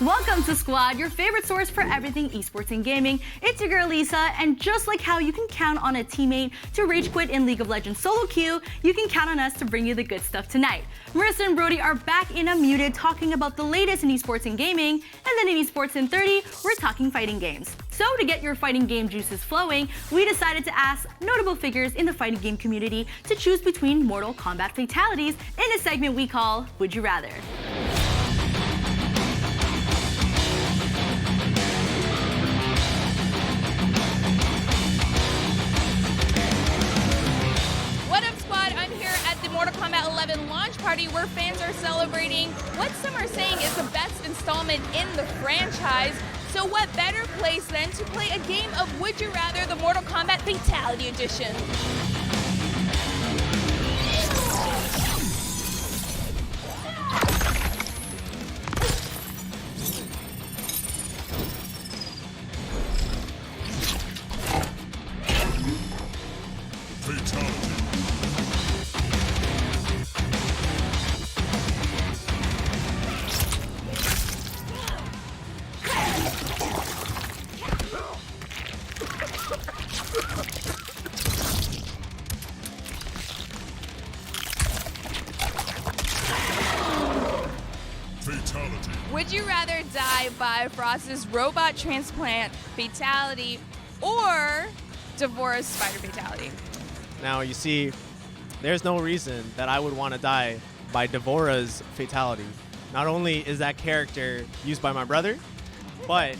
Welcome to Squad, your favorite source for everything esports and gaming. It's your girl Lisa, and just like how you can count on a teammate to rage quit in League of Legends solo queue, you can count on us to bring you the good stuff tonight. Marissa and Brody are back in Unmuted talking about the latest in esports and gaming, and then in Esports in 30, we're talking fighting games. So to get your fighting game juices flowing, we decided to ask notable figures in the fighting game community to choose between Mortal Kombat fatalities in a segment we call Would You Rather? Mortal Kombat 11 launch party where fans are celebrating what some are saying is the best installment in the franchise. So what better place than to play a game of Would You Rather, the Mortal Kombat Fatality Edition. Would you rather die by Frost's robot transplant fatality or Devora's spider fatality? Now, you see, there's no reason that I would want to die by Devora's fatality. Not only is that character used by my brother, but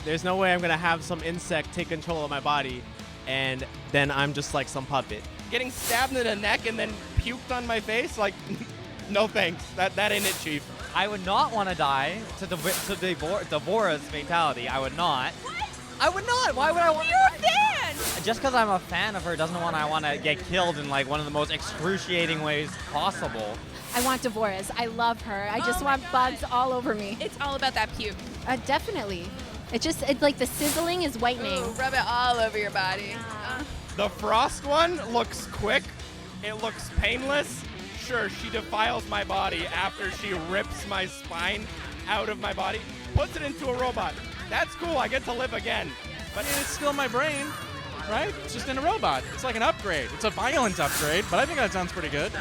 there's no way I'm going to have some insect take control of my body and then I'm just like some puppet. Getting stabbed in the neck and then puked on my face? Like, no thanks. That ain't it, Chief. I would not want to die to Devora's fatality. I would not. What? I would not. Why would I want to? You're a fan! Just because I'm a fan of her doesn't mean I want to get killed in like one of the most excruciating ways possible. I want Devora's. I love her. I just want bugs all over me. It's all about that puke. Definitely. It's like the sizzling is whitening. Ooh, rub it all over your body. The Frost one looks quick. It looks painless. Sure, she defiles my body after she rips my spine out of my body, puts it into a robot. That's cool, I get to live again. But it's still my brain, right? It's just in a robot. It's like an upgrade. It's a violent upgrade, but I think that sounds pretty good.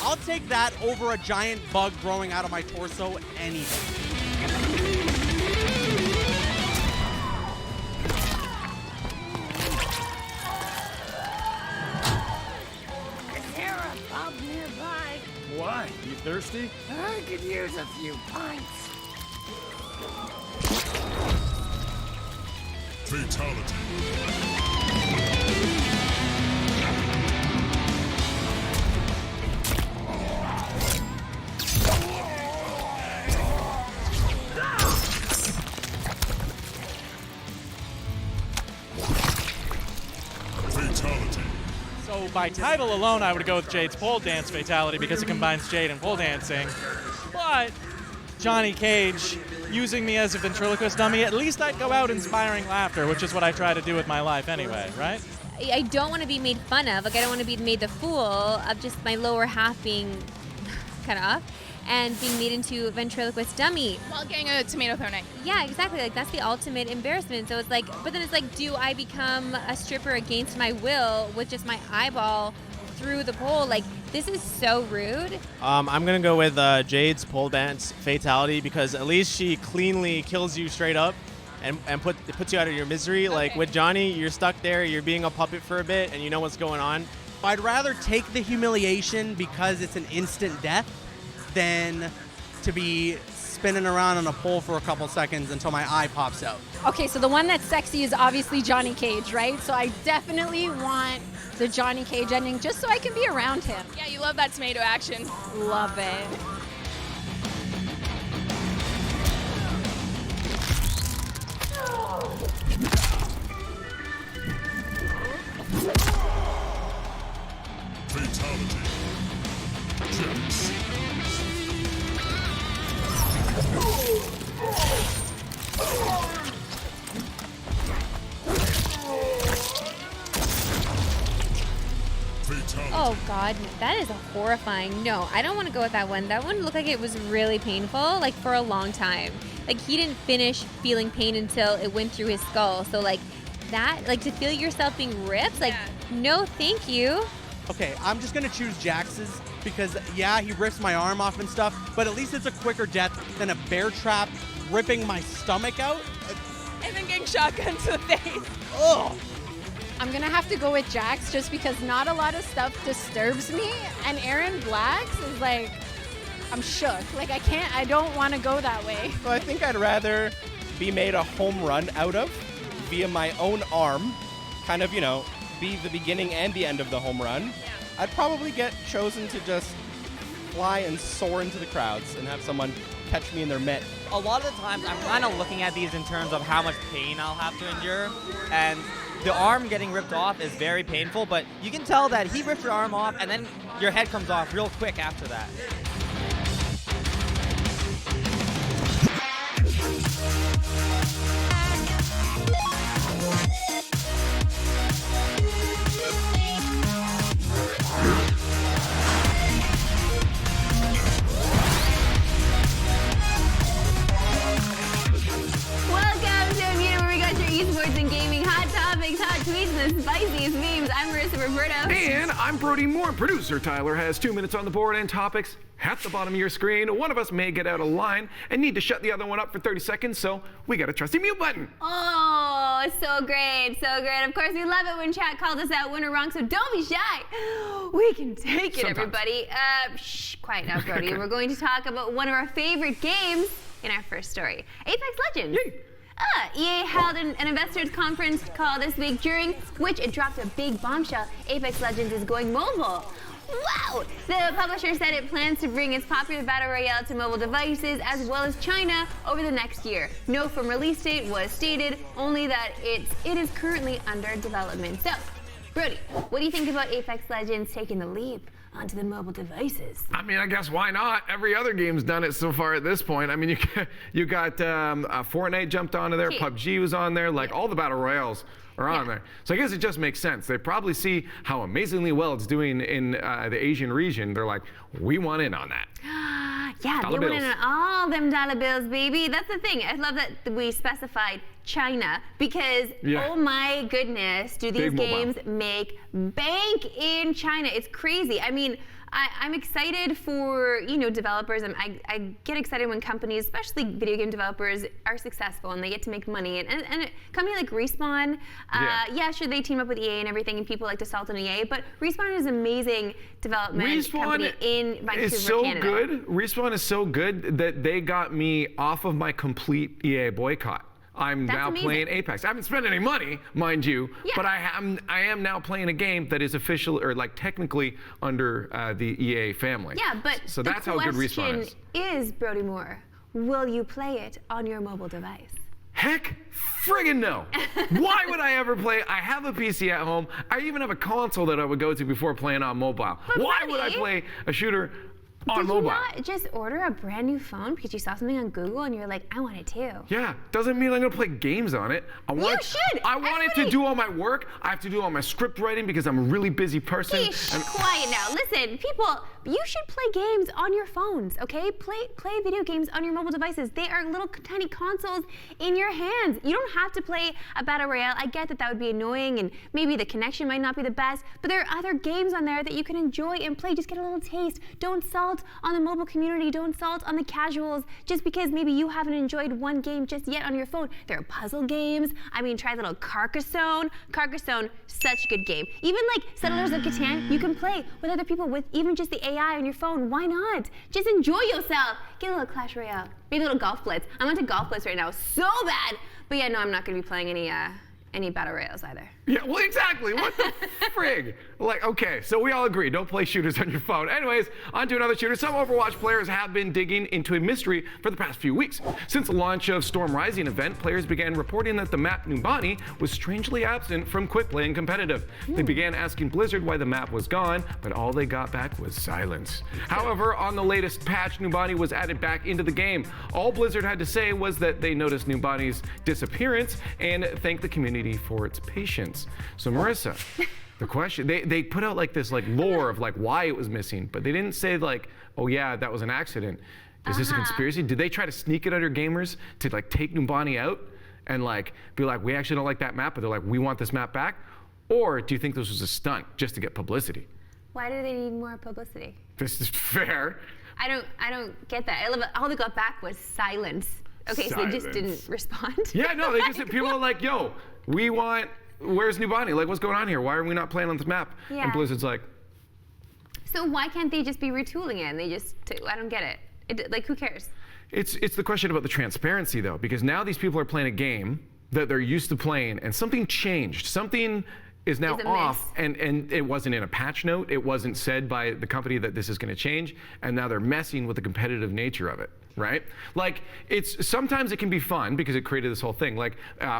I'll take that over a giant bug growing out of my torso any day. Why? You thirsty? I could use a few pints. Fatality. Fatality. So by title alone, I would go with Jade's pole dance fatality because it combines Jade and pole dancing. But Johnny Cage using me as a ventriloquist dummy, at least I'd go out inspiring laughter, which is what I try to do with my life anyway, right? I don't want to be made fun of. Like, I don't want to be made the fool of just my lower half being kind of up and being made into a ventriloquist dummy. While getting a tomato thrown at you. Yeah, exactly. Like, that's the ultimate embarrassment. So it's like, but then it's like, do I become a stripper against my will with just my eyeball through the pole? Like, this is so rude. I'm going to go with Jade's pole dance fatality because at least she cleanly kills you straight up and puts you out of your misery. Okay. Like with Johnny, you're stuck there, you're being a puppet for a bit and you know what's going on. I'd rather take the humiliation because it's an instant death than to be spinning around on a pole for a couple seconds until my eye pops out. Okay, so the one that's sexy is obviously Johnny Cage, right? So I definitely want the Johnny Cage ending just so I can be around him. Yeah, you love that tomato action. Love it. Fatality. Jax. Oh God, that is horrifying. No, I don't want to go with that one. That one looked like it was really painful, like for a long time. like he didn't finish feeling pain until it went through his skull. So like that, like to feel yourself being ripped, like no thank you. Okay, I'm just gonna choose Jax's because yeah, he rips my arm off and stuff, but at least it's a quicker death than a bear trap ripping my stomach out. And then getting shotgun to the face. Ugh. I'm gonna have to go with Jax just because not a lot of stuff disturbs me, and Aaron Black's is like, I'm shook. Like I don't want to go that way. So I think I'd rather be made a home run out of via my own arm, kind of, be the beginning and the end of the home run. I'd probably get chosen to just fly and soar into the crowds and have someone catch me in their mitt. A lot of the times I'm kind of looking at these in terms of how much pain I'll have to endure, and the arm getting ripped off is very painful, but you can tell that he ripped your arm off and then your head comes off real quick after that. Esports and gaming, hot topics, hot tweets, and the spiciest memes. I'm Marissa Roberto. And I'm Brody Moore. Producer Tyler has 2 minutes on the board and topics at the bottom of your screen. One of us may get out of line and need to shut the other one up for 30 seconds, so we got a trusty mute button. Oh, so great, so great. Of course, we love it when chat calls us out when we're wrong, so don't be shy. We can take it, Sometimes. everybody. Shh, quiet now, Brody. We're going to talk about one of our favorite games in our first story, Apex Legends. Yay. EA held an investors conference call this week, during which it dropped a big bombshell. Apex Legends is going mobile. Wow! The publisher said it plans to bring its popular Battle Royale to mobile devices as well as China over the next year. No firm release date was stated, only that it is currently under development. So, Brody, what do you think about Apex Legends taking the leap onto the mobile devices? I mean, I guess why not? Every other game's done it so far at this point. I mean, you got Fortnite jumped onto there, PUBG was on there, like all the battle royales are on there. So I guess it just makes sense. They probably see how amazingly well it's doing in the Asian region. They're like, we want in on that. Yeah, dollar they went bills. in on all them dollar bills, baby. That's the thing. I love that we specified China because, oh my goodness, do these Big mobile. games make bank in China? It's crazy. I mean, I'm excited for, developers. I get excited when companies, especially video game developers, are successful and they get to make money. And a company like Respawn, sure, they team up with EA and everything, and people like to salt on EA, but Respawn is an amazing development company in Vancouver, is so Canada. good. Respawn is so good that they got me off of my complete EA boycott. I'm now playing Apex. I haven't spent any money, mind you, but I am now playing a game that is official or like technically under the EA family. Yeah, but so that's how good Respawn is. The question is, Brody Moore, will you play it on your mobile device? Heck friggin' no. Why would I ever play? I have a PC at home. I even have a console that I would go to before playing on mobile. But why would I play a shooter on Did mobile? you not just order a brand new phone because you saw something on Google and you're like, I want it too? Yeah, doesn't mean I'm gonna play games on it. I want it to do all my work. I have to do all my script writing because I'm a really busy person. Quiet now. Listen, people, you should play games on your phones, okay? Play video games on your mobile devices. They are little tiny consoles in your hands. You don't have to play a battle royale. I get that would be annoying and maybe the connection might not be the best, but there are other games on there that you can enjoy and play. Just get a little taste. Don't salt on the mobile community. Don't salt on the casuals just because maybe you haven't enjoyed one game just yet on your phone. There are puzzle games. I mean, try little Carcassonne. Carcassonne, such a good game. Even like Settlers of Catan, you can play with other people with even just the AI on your phone. Why not? Just enjoy yourself. Get a little Clash Royale. Maybe a little Golf Blitz. I'm into Golf Blitz right now so bad. But yeah, no, I'm not going to be playing any battle royales either. Yeah, well, exactly. What the frig? Like, okay, so we all agree, don't play shooters on your phone. Anyways, on to another shooter. Some Overwatch players have been digging into a mystery for the past few weeks. Since the launch of Storm Rising event, players began reporting that the map Numbani was strangely absent from Quick Play and Competitive. They began asking Blizzard why the map was gone, but all they got back was silence. However, on the latest patch, Numbani was added back into the game. All Blizzard had to say was that they noticed Numbani's disappearance and thanked the community for its patience. So Marissa, the question, they put out like this like lore of like why it was missing, but they didn't say like, oh yeah, that was an accident. Is this a conspiracy? Did they try to sneak it under gamers to like take Numbani out and like be like, we actually don't like that map, but they're like, we want this map back? Or do you think this was a stunt just to get publicity? Why do they need more publicity? This is fair. I don't get that. I love it. All they got back was silence. Okay, so they just didn't respond. Yeah, no, they just people are like, yo, where's Numbani? Like, what's going on here? Why are we not playing on this map? Yeah. And Blizzard's like, so why can't they just be retooling it? And they just, I don't get it. Like, who cares? It's the question about the transparency, though, because now these people are playing a game that they're used to playing, and something changed. Something is now off, and it wasn't in a patch note. It wasn't said by the company that this is going to change, and now they're messing with the competitive nature of it, right? Like, sometimes it can be fun because it created this whole thing. Like,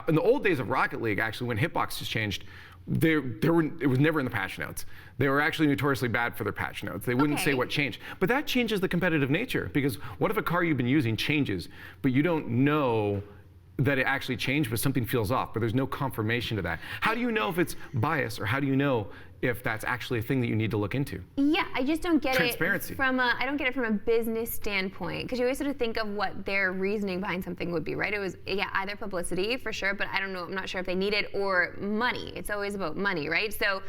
in the old days of Rocket League, actually, when hitboxes changed, it was never in the patch notes. They were actually notoriously bad for their patch notes. They wouldn't say what changed. But that changes the competitive nature, because what if a car you've been using changes, but you don't know that it actually changed, but something feels off, but there's no confirmation to that? How do you know if it's bias, or how do you know if that's actually a thing that you need to look into? Yeah, I just don't get Transparency. I don't get it from a business standpoint, because you always sort of think of what their reasoning behind something would be, right? It was, either publicity for sure, but I don't know, I'm not sure if they need it, or money. It's always about money, right? So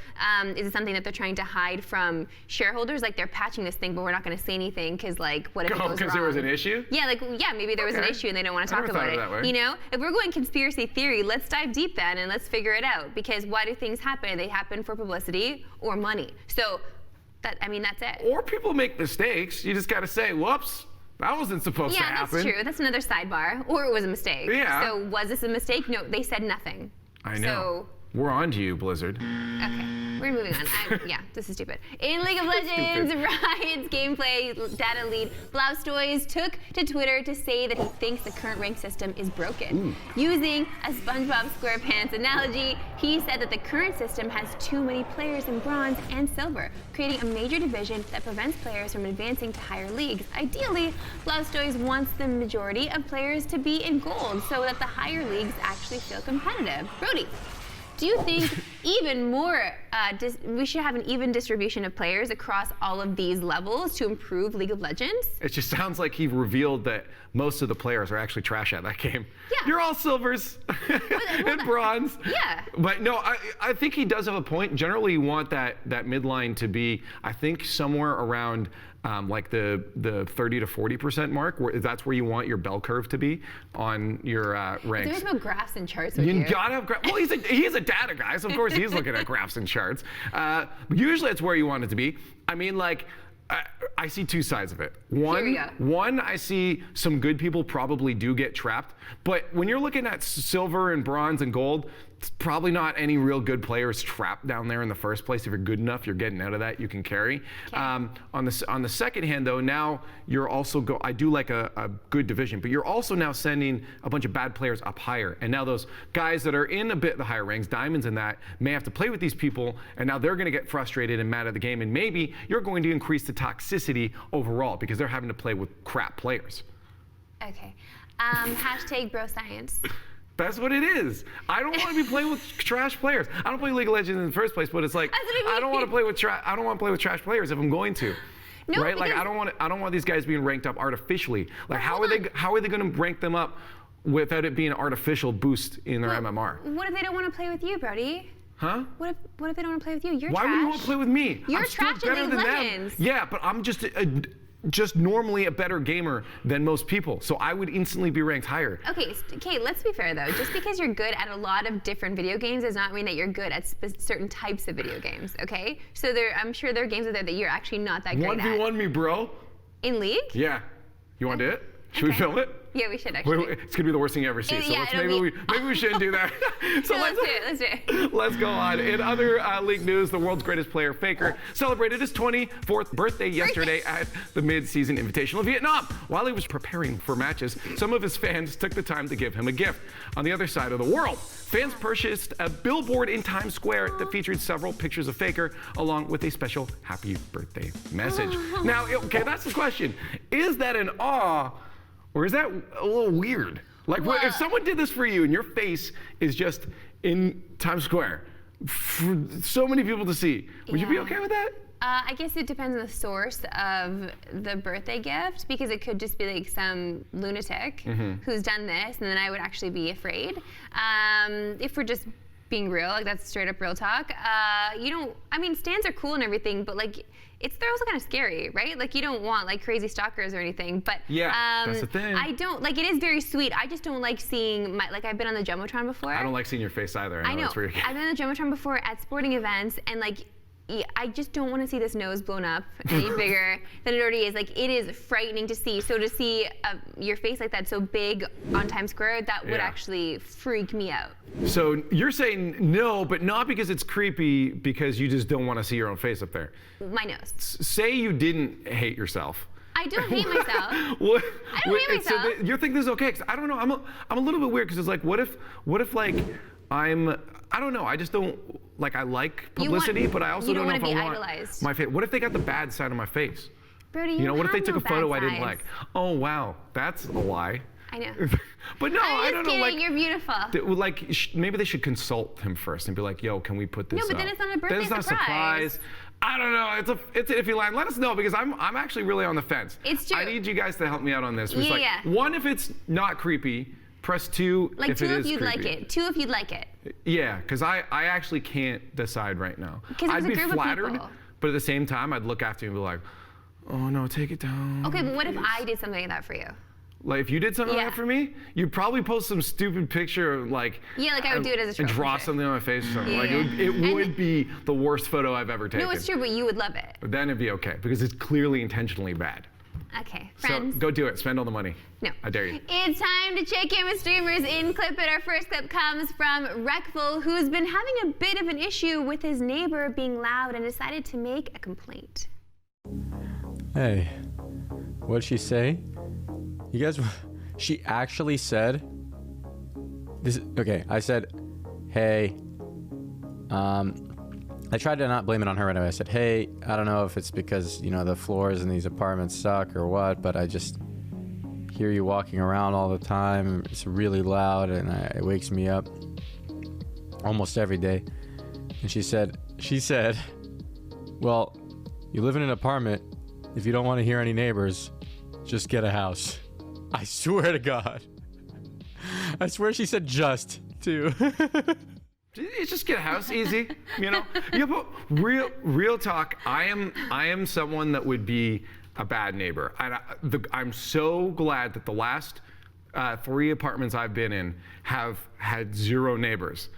is it something that they're trying to hide from shareholders? Like, they're patching this thing, but we're not going to say anything, because like, what if it goes wrong? Because there was an issue? Yeah, maybe there was an issue and they don't want to talk about it. You know, if we're going conspiracy theory, let's dive deep then and let's figure it out. Because why do things happen? They happen for publicity or money. So that's it. Or people make mistakes. You just got to say, whoops, that wasn't supposed to happen. Yeah, that's true. That's another sidebar. Or it was a mistake. Yeah. So was this a mistake? No, they said nothing. I know. We're on to you, Blizzard. Okay, we're moving on. This is stupid. In League of Legends, Riot's gameplay data lead Blastoise took to Twitter to say that he thinks the current rank system is broken. Using a SpongeBob SquarePants analogy, he said that the current system has too many players in bronze and silver, creating a major division that prevents players from advancing to higher leagues. Ideally, Blastoise wants the majority of players to be in gold so that the higher leagues actually feel competitive. Brody, do you think even more, we should have an even distribution of players across all of these levels to improve League of Legends? It just sounds like he revealed that most of the players are actually trash at that game. Yeah. You're all silvers and bronze. Yeah. But no, I think he does have a point. Generally, you want that midline to be, I think, somewhere around like the 30 to 40% mark. That's where you want your bell curve to be on your ranks. There's no graphs and charts with you. You gotta have graphs. Well, he's a data guy, so of course he's looking at graphs and charts. Usually it's where you want it to be. I mean, like, I see two sides of it. One, I see some good people probably do get trapped, but when you're looking at silver and bronze and gold, it's probably not any real good players trapped down there in the first place. If you're good enough, you're getting out of that, you can carry. On the second hand, though, now you're also I do like a good division, but you're also now sending a bunch of bad players up higher. And now those guys that are in a bit the higher ranks, diamonds and that, may have to play with these people, and now they're going to get frustrated and mad at the game, and maybe you're going to increase the toxicity overall because they're having to play with crap players. Okay. Hashtag bro science. That's what it is. I don't want to be playing with trash players. I don't play League of Legends in the first place, but it's like I don't want to play with trash players if I'm going to. No, right? Like I don't want these guys being ranked up artificially. Like how are they going to rank them up without it being an artificial boost in their MMR? What if they don't want to play with you, Brody? Huh? What if they don't want to play with you? You're Why trash. would you want to play with me? You're I'm trash still better in League of than Legends. them. Yeah, but I'm just normally a better gamer than most people, so I would instantly be ranked higher. Okay, let's be fair though. Just because you're good at a lot of different video games does not mean that you're good at certain types of video games, okay? So I'm sure there are games out there that you're actually not that great at. 1v1 me, bro. In League? Yeah. You want to do it? Should we film it? Yeah, we should actually. Wait, it's gonna be the worst thing you ever see. So maybe we shouldn't do that. So let's do it. Let's go on. In other league news, the world's greatest player, Faker, celebrated his 24th birthday yesterday at the mid-season Invitational of Vietnam. While he was preparing for matches, some of his fans took the time to give him a gift. On the other side of the world, fans purchased a billboard in Times Square that featured several pictures of Faker, along with a special happy birthday message. Now, okay, that's the question. Is that an awe? Or is that a little weird? Like, if someone did this for you and your face is just in Times Square for so many people to see, would you be okay with that? I guess it depends on the source of the birthday gift, because it could just be like some lunatic who's done this, and then I would actually be afraid. If we're just being real, like that's straight up real talk. You don't, I mean, stands are cool and everything, but like, they're also kind of scary, right? Like you don't want like crazy stalkers or anything, but yeah, that's the thing. I don't, like it is very sweet. I just don't like seeing like I've been on the Jumbotron before. I don't like seeing your face either. I know. That's where you're I've been on the Jumbotron before at sporting events, and like, I just don't want to see this nose blown up any bigger than it already is. Like, it is frightening to see. So to see your face like that so big on Times Square, that would actually freak me out. So you're saying no, but not because it's creepy, because you just don't want to see your own face up there. My nose. Say you didn't hate yourself. I don't hate myself. I don't hate myself. So you think this is okay? Cause I don't know. I'm a little bit weird, because it's like, what if like I don't know. I just don't like. I like publicity, but I also don't know if I want my face. What if they got the bad side of my face? Brody, you know, what if they took a photo I didn't sides. like? Oh wow, that's a lie. I know. But no, I don't know. Like, you're beautiful. Like, maybe they should consult him first and be like, "Yo, can we put this?" No, but then it's not a birthday then it's not surprise. a surprise. I don't know. It's an iffy line. Let us know, because I'm actually really on the fence. It's true. I need you guys to help me out on this. It's Yeah. Like, one, if it's not creepy. Press 2 like if 2 it is if you'd creepy. like it. 2 if you'd like it. Yeah, because I actually can't decide right now. I'd be flattered, but at the same time, I'd look after you and be like, oh no, take it down. Okay, but what if I did something like that for you? Like if you did something like that for me, you'd probably post some stupid picture of like. Yeah, like I would do it as a troll. And draw something on my face or something. Yeah, like it would be the worst photo I've ever taken. No, it's true, but you would love it. But then it'd be okay, because it's clearly intentionally bad. Okay, friends. So go do it. Spend all the money. No. I dare you. It's time to check in with streamers in Clip It. Our first clip comes from Reckful, who's been having a bit of an issue with his neighbor being loud and decided to make a complaint. Hey, what'd she say? You guys, she actually said, this, okay, I said, hey, I tried to not blame it on her right away. I said, hey, I don't know if it's because, you know, the floors in these apartments suck or what, but I just hear you walking around all the time. It's really loud and it wakes me up almost every day. And she said, well, you live in an apartment. If you don't want to hear any neighbors, just get a house. I swear to God. I swear she said just, too. It's just get a house, easy, you know. Yeah, but real talk. I am someone that would be a bad neighbor. I'm so glad that the last 3 apartments I've been in have had 0 neighbors.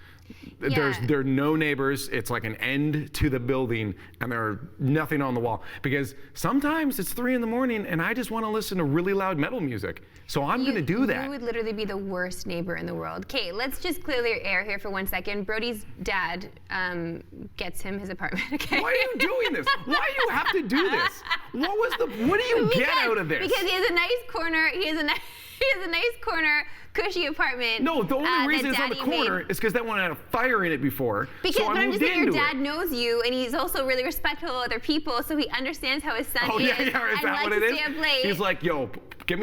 Yeah. There are no neighbors. It's like an end to the building, and there's nothing on the wall. Because sometimes it's 3 in the morning, and I just want to listen to really loud metal music. So I'm going to do that. You would literally be the worst neighbor in the world. Okay, let's just clear the air here for 1 second. Brody's dad gets him his apartment. Okay. Why are you doing this? Why do you have to do this? What do you get out of this? Because he has a nice corner. He has a nice corner, cushy apartment. No, the only reason it's on the corner is because that one had a fire in it before. Because, so but I'm just saying, your dad it. knows you, and he's also really respectful of other people, so he understands how his son is. Is and that likes what it to is? stay up late. He's like, yo, get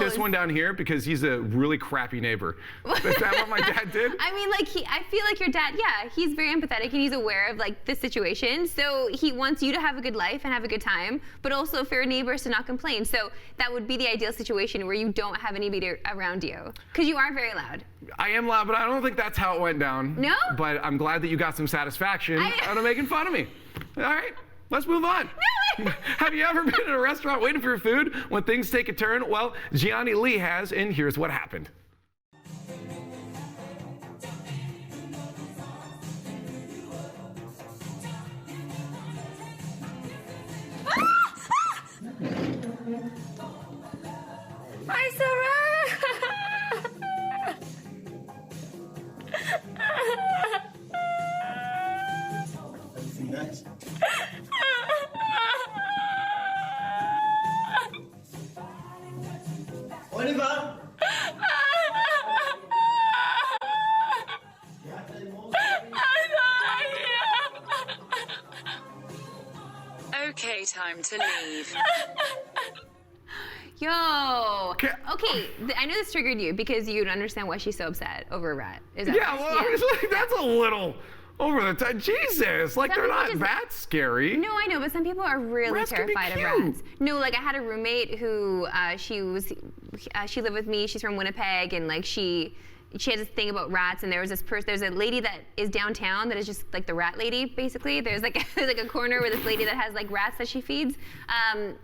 this one down here, because he's a really crappy neighbor. Is that what my dad did? I mean, like, I feel like your dad, yeah, he's very empathetic and he's aware of like the situation. So he wants you to have a good life and have a good time, but also for your neighbors to not complain. So that would be the ideal situation where you don't have anybody around you, because you are very loud. I am loud, but I don't think that's how it went down. No? But I'm glad that you got some satisfaction out of making fun of me. All right, let's move on. No! Have you ever been in a restaurant waiting for your food when things take a turn? Well, Gianni Lee has, and here's what happened. I'm sorry. Everything nice? Oliver! Okay, time to leave. Yo. Okay, I know this triggered you because you'd understand why she's so upset over a rat. Is that Yeah, well, I was like, that's a little over the time. Jesus, like Some they're people not just- that scary. No, I know, but some people are really Rats can be terrified of cute. rats. No, like I had a roommate who she lived with me. She's from Winnipeg, and like she had this thing about rats, and there was this person. There's a lady that is downtown that is just like the rat lady, basically. There's like a corner with this lady that has like rats that she feeds.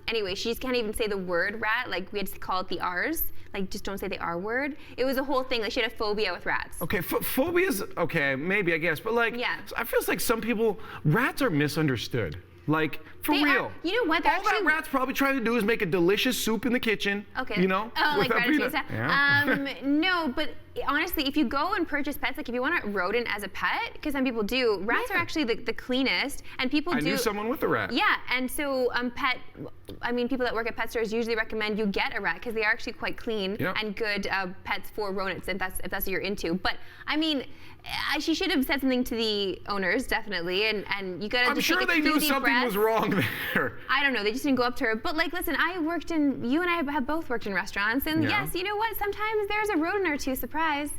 Anyway, she just can't even say the word rat. Like we had to call it the R's. Like just don't say the R word. It was a whole thing. Like she had a phobia with rats. Okay, phobias, okay, maybe, I guess. But like, Yeah. I feel like some people, rats are misunderstood. Like, for They are- real. you know what, they're All that actually- rat's probably trying to do is make a delicious soup in the kitchen. Okay. You know? Oh, like without being ratatouille a- style. Yeah. No, but honestly, if you go and purchase pets, like if you want a rodent as a pet, because some people do, rats are actually the cleanest, and people I do. knew someone with a rat. Yeah, and so people that work at pet stores usually recommend you get a rat because they are actually quite clean Yep. and good pets for rodents, if that's what you're into. But I mean, she should have said something to the owners, definitely, and you gotta I'm just sure take a they few knew deep something breaths. was wrong there. I don't know. They just didn't go up to her. But like, listen, you and I have both worked in restaurants, and Yeah. yes, you know what? Sometimes there's a rodent or two. Surprise,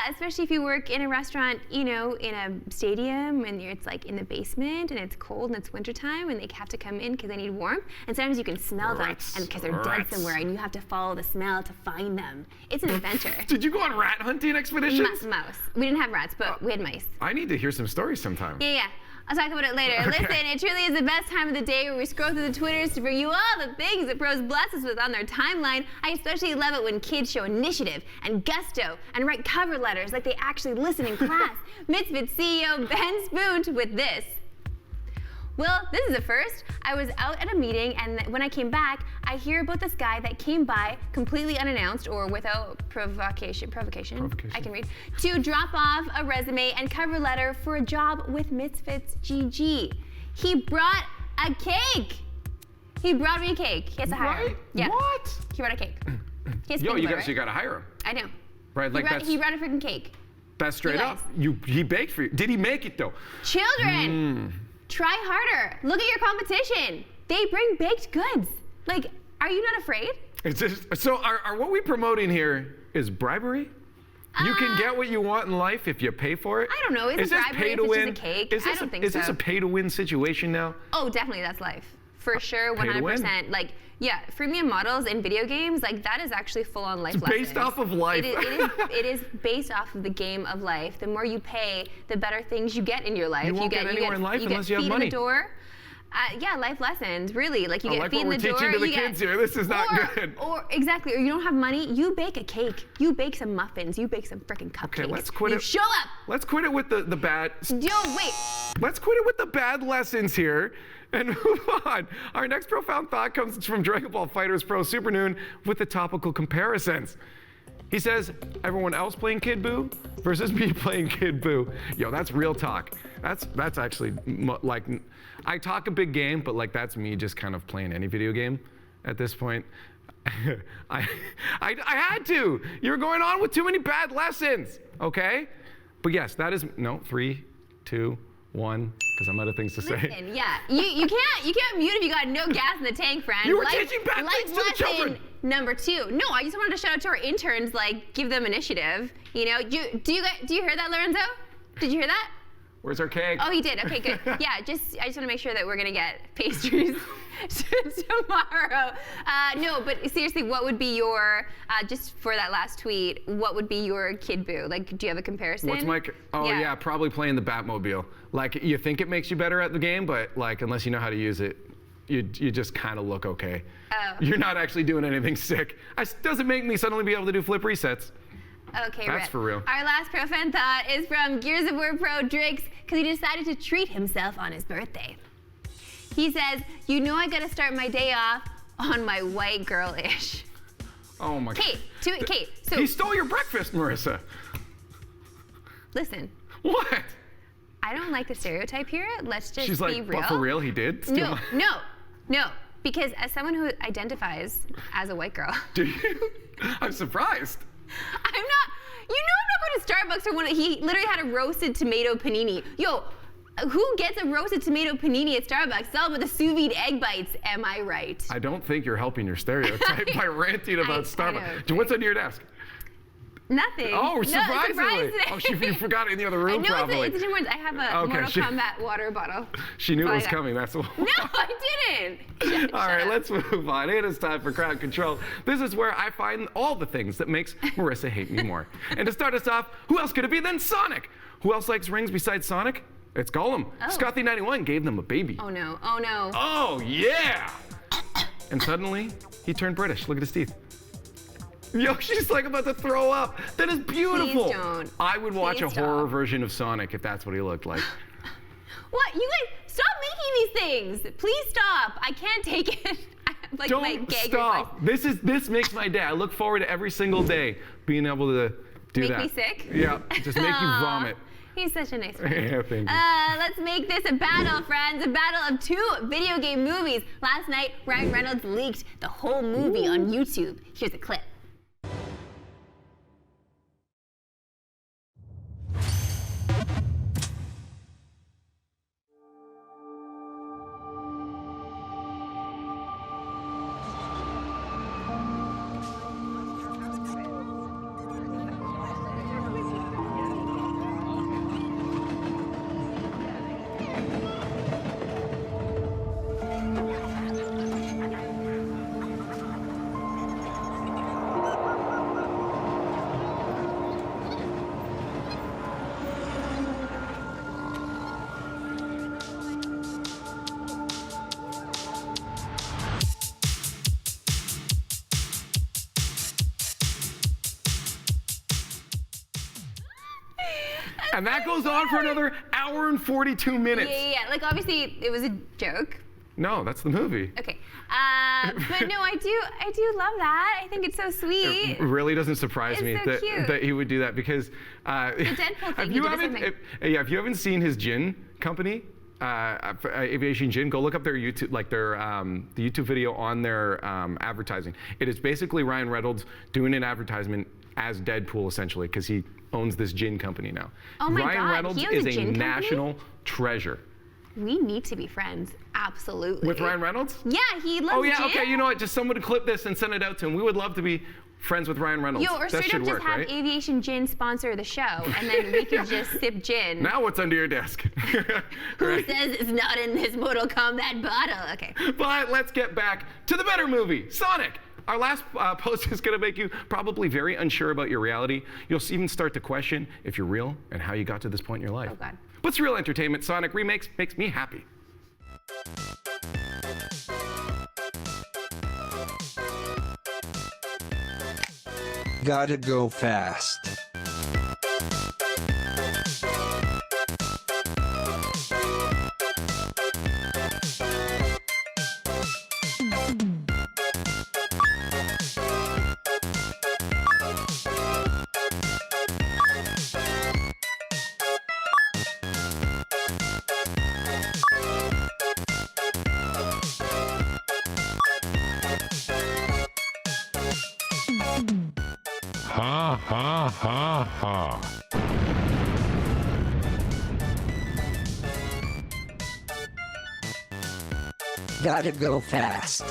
especially if you work in a restaurant, in a stadium, and it's like in the basement, and it's cold, and it's wintertime, and they have to come in because they need warmth. And sometimes you can smell Rats. them, and because they're dead Rats. somewhere, and you have to follow the smell to find them. It's an adventure. Did you go on rat hunting expeditions? Mouse. We didn't have rats, but we had mice. I need to hear some stories sometime. Yeah. I'll talk about it later. Okay. Listen, it truly is the best time of the day where we scroll through the Twitters to bring you all the things that pros bless us with on their timeline. I especially love it when kids show initiative and gusto and write cover letters like they actually listen in class. Misfit CEO Ben Spoont with this. Well, this is a first. I was out at a meeting, and when I came back, I hear about this guy that came by completely unannounced or without provocation, I can read, to drop off a resume and cover letter for a job with Misfits GG. He brought a cake. He brought me a cake. He has to hire him. Right? Yeah. What? He brought a cake. He has to Yo, think you about guys, it, you gotta hire him. I know. Right, like he brought a freaking cake. that's straight You up. He baked for you. Did he make it though? Children, try harder. Look at your competition. They bring baked goods. Like, are you not afraid? It's just, so are what we promoting here is bribery? You can get what you want in life if you pay for it? I don't know. Is it this bribery pay if to it's just win? a cake? Is I this don't think Is this so. a pay to win situation now? Oh, definitely, that's life. For sure, Pay to win. 100%. Like, yeah, freemium models in video games, like that is actually full on life It's lessons. based off of life. It is based off of the game of life. The more you pay, the better things you get in your life. You won't get anywhere in life unless you have feet money. in the door. Yeah, life lessons, really. Like you I get like feet what in we're the door. teaching to the you get- kids here. This is not good. Or exactly, or you don't have money, you bake a cake. You bake some muffins. You bake some freaking cupcakes. Okay, let's quit you it. show up. Let's quit it with the bad. Yo, wait. Let's quit it with the bad lessons here and move on. Our next profound thought comes from Dragon Ball FighterZ Pro Super Noon with the topical comparisons. He says, everyone else playing Kid Buu versus me playing Kid Buu. Yo, that's real talk. That's actually like, I talk a big game, but like that's me just kind of playing any video game at this point. I had to. You're going on with too many bad lessons, okay? But yes, that is, no, 3, 2, 1, because I'm out of things to say. Listen, yeah, you can't mute if you got no gas in the tank, friend. You were teaching bad life things to the lesson children. Number 2. No, I just wanted to shout out to our interns, like give them initiative. You know, do you hear that, Lorenzo? Did you hear that? Where's our cake? Oh, he did. Okay, good. Yeah, I just want to make sure that we're gonna get pastries tomorrow. No, but seriously, what would be your just for that last tweet? What would be your Kid Buu? Like, do you have a comparison? What's my? Oh yeah, probably playing the Batmobile. Like you think it makes you better at the game, but like unless you know how to use it, you just kind of look okay. Oh. You're not actually doing anything sick. It doesn't make me suddenly be able to do flip resets. Okay, That's Rip. for real. Our last pro fan thought is from Gears of War Pro Drix because he decided to treat himself on his birthday. He says, "You know I gotta start my day off on my white girl-ish." Oh my God. Kate, so He stole your breakfast, Marissa. listen. What? I don't like the stereotype here. Let's just She's be like, real. but for real, he did steal No. Because as someone who identifies as a white girl, Do you? I'm surprised. I'm not. You know, I'm not going to Starbucks or one. He literally had a roasted tomato panini. Yo, who gets a roasted tomato panini at Starbucks? It's all about the sous vide egg bites. Am I right? I don't think you're helping your stereotype by ranting about Starbucks. What's under your desk? Nothing. Oh, No, surprisingly. Oh, you forgot it in the other room, I know probably. it's a different words. I have a Mortal Kombat water bottle. She knew it was Probably coming, that's why. No, I didn't. All right, let's move on. It is time for Crowd Control. This is where I find all the things that makes Marissa hate me more. And to start us off, who else could it be than Sonic? Who else likes rings besides Sonic? It's Gollum. Oh. Scothy91 gave them a baby. Oh no, oh no. Oh, yeah! And suddenly, he turned British. Look at his teeth. Yo, she's like about to throw up. That is beautiful. Please don't. I would watch Please a horror version of Sonic if that's what he looked like. What? You guys, stop making these things. Please stop. I can't take it. Like, my Don't gag stop. This makes my day. I look forward to every single day being able to do that. Make me sick? Yeah, just make you vomit. He's such a nice friend. Yeah, thank you. Let's make this a battle, friends. A battle of 2 video game movies. Last night, Ryan Reynolds leaked the whole movie on YouTube. Here's a clip. And that goes on for another hour and 42 minutes. Yeah. Like, obviously, it was a joke. No, that's the movie. Okay. But no, I do love that. I think it's so sweet. It really doesn't surprise It's me so cute. that he would do that because The Deadpool thing. if you haven't seen his gin company, Aviation Gin, go look up their YouTube, like their the YouTube video on their advertising. It is basically Ryan Reynolds doing an advertisement as Deadpool essentially because he owns this gin company now. Oh my Ryan God, Reynolds he owns is a gin company? national treasure. We need to be friends. Absolutely. With Ryan Reynolds? Yeah, he loves Oh yeah, gin. okay. You know what? Just someone to clip this and send it out to him. We would love to be friends with Ryan Reynolds. Yo, or that straight should up just work, have right? Aviation Gin sponsor the show, and then we could just sip gin. Now what's under your desk? Who says it's not in this Mortal Kombat bottle? Okay. But let's get back to the better movie, Sonic. Our last post is going to make you probably very unsure about your reality. You'll even start to question if you're real and how you got to this point in your life. Oh, God. But surreal entertainment, Sonic remakes makes me happy. Gotta go fast. Ha ha ha ha. Gotta go fast.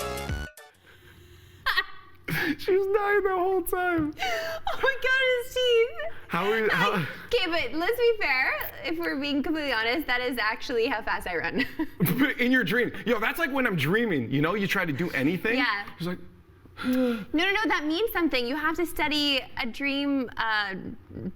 She was dying the whole time. Oh my God, his teeth. How? Okay, but let's be fair. If we're being completely honest, that is actually how fast I run. In your dream. Yo, that's like when I'm dreaming. You know, you try to do anything. Yeah. It's like, No, that means something. You have to study a dream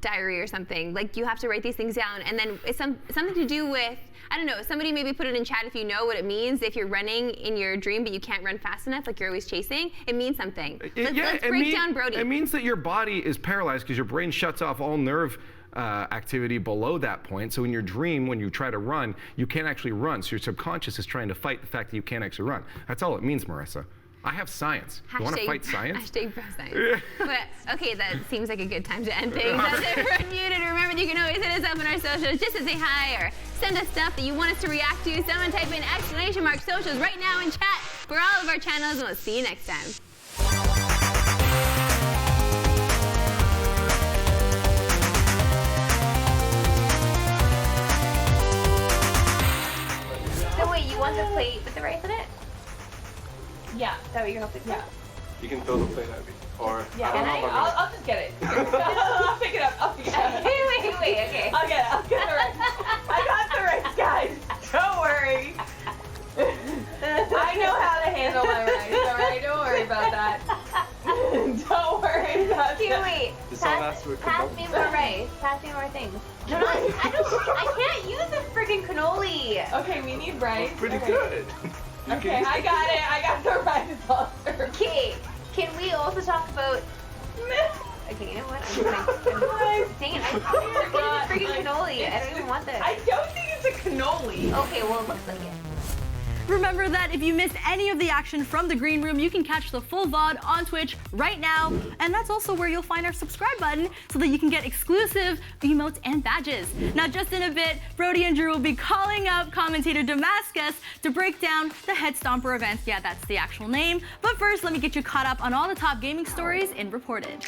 diary or something. Like, you have to write these things down. And then it's something to do with, I don't know, somebody maybe put it in chat if you know what it means. If you're running in your dream, but you can't run fast enough, like you're always chasing, it means something. Let's break down Brody. It means that your body is paralyzed because your brain shuts off all nerve activity below that point. So in your dream, when you try to run, you can't actually run. So your subconscious is trying to fight the fact that you can't actually run. That's all it means, Marissa. I have science. You want to fight science? Hashtag pro science. But, okay, that seems like a good time to end things. That's it for Unmuted. Remember, you can always hit us up on our socials just to say hi or send us stuff that you want us to react to. Someone type in !socials right now in chat for all of our channels, and we'll see you next time. So wait, you want the plate with the rice in it? Yeah, is that what you're hoping for? Yeah. You can throw the plate at me. Or Yeah, I don't know if I'm gonna- I'll just get it. I'll pick it up. I'll pick it up. Wait, okay. I'll get it. I'll get the rice. I got the rice, guys. Don't worry. I know how to handle my rice, alright? Don't worry about that. Don't worry about Okay, that. wait. Did someone ask for Pass me more rice. Pass me more things. No, I can't use a friggin' cannoli. Okay, we need rice. Pretty Okay. good. Okay, I got it. I got the rice also. Okay, can we also talk about... Okay, you know what? I'm gonna... Dang it, I thought it was a friggin' cannoli. I don't even want this. I don't think it's a cannoli. Okay, well, it looks like it. Remember that if you missed any of the action from the green room, you can catch the full VOD on Twitch right now. And that's also where you'll find our subscribe button so that you can get exclusive emotes and badges. Now, just in a bit, Brody and Drew will be calling up commentator Damascus to break down the Headstomper events. Yeah, that's the actual name. But first, let me get you caught up on all the top gaming stories in Reported.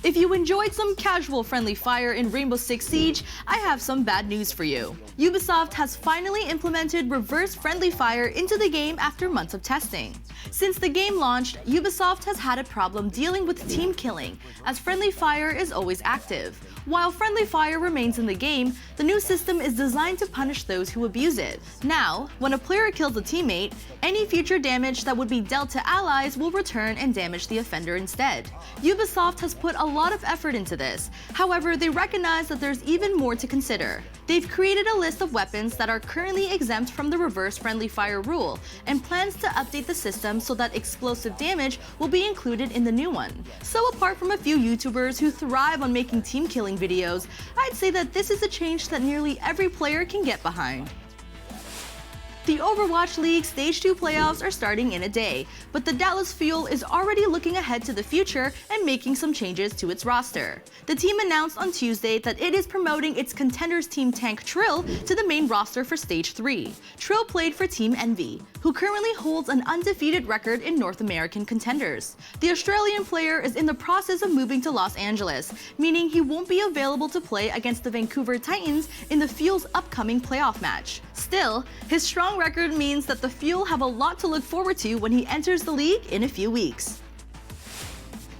If you enjoyed some casual friendly fire in Rainbow Six Siege, I have some bad news for you. Ubisoft has finally implemented reverse friendly fire into the game after months of testing. Since the game launched, Ubisoft has had a problem dealing with team killing, as friendly fire is always active. While friendly fire remains in the game, the new system is designed to punish those who abuse it. Now, when a player kills a teammate, any future damage that would be dealt to allies will return and damage the offender instead. Ubisoft has put a lot of effort into this. However, they recognize that there's even more to consider. They've created a list of weapons that are currently exempt from the reverse friendly fire rule, and plans to update the system so that explosive damage will be included in the new one. So apart from a few YouTubers who thrive on making team killing videos, I'd say that this is a change that nearly every player can get behind. The Overwatch League Stage 2 playoffs are starting in a day, but the Dallas Fuel is already looking ahead to the future and making some changes to its roster. The team announced on Tuesday that it is promoting its contenders team tank Trill to the main roster for Stage 3. Trill played for Team Envy, who currently holds an undefeated record in North American contenders. The Australian player is in the process of moving to Los Angeles, meaning he won't be available to play against the Vancouver Titans in the Fuel's upcoming playoff match. Still, his strong record means that the Fuel have a lot to look forward to when he enters the league in a few weeks.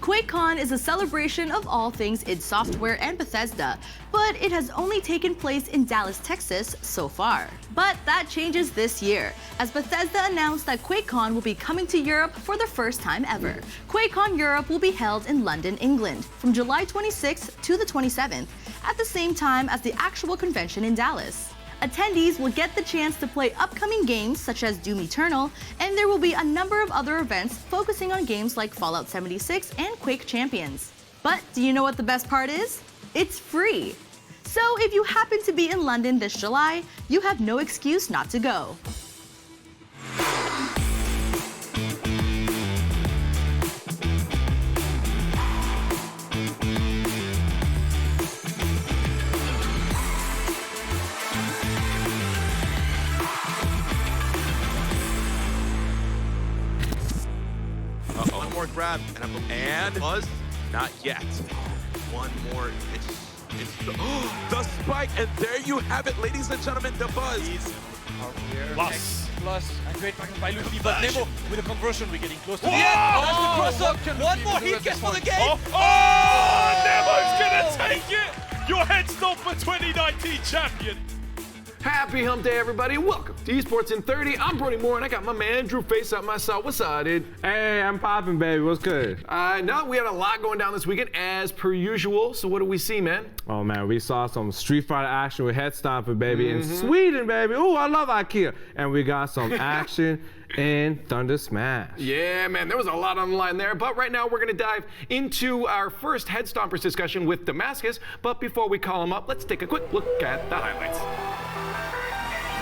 QuakeCon is a celebration of all things id Software and Bethesda, but it has only taken place in Dallas, Texas so far. But that changes this year, as Bethesda announced that QuakeCon will be coming to Europe for the first time ever. QuakeCon Europe will be held in London, England, from July 26th to the 27th, at the same time as the actual convention in Dallas. Attendees will get the chance to play upcoming games such as Doom Eternal, and there will be a number of other events focusing on games like Fallout 76 and Quake Champions. But do you know what the best part is? It's free! So if you happen to be in London this July, you have no excuse not to go. One more grab, and Buzz, not yet. One more, it's the spike, and there you have it, ladies and gentlemen, the Buzz. Plus, a great back by Luffy, but Nemo with a conversion, we're getting close to the Whoa! end. That's the cross-up. One more hit gets for the game. Nemo's gonna take it! Your Headstomper 2019 champion! Happy hump day, everybody. Welcome to Esports in 30. I'm Brody Moore, and I got my man Drew Face up my side. What's up, dude? Hey, I'm popping, baby. What's good? No, we had a lot going down this weekend, as per usual. So what do we see, man? Oh, man, we saw some Street Fighter action with Headstomper, baby, in Sweden, baby. Ooh, I love IKEA. And we got some action in Thunder Smash. Yeah, man, there was a lot on the line there. But right now, we're going to dive into our first Headstompers discussion with Damascus. But before we call him up, let's take a quick look at the highlights.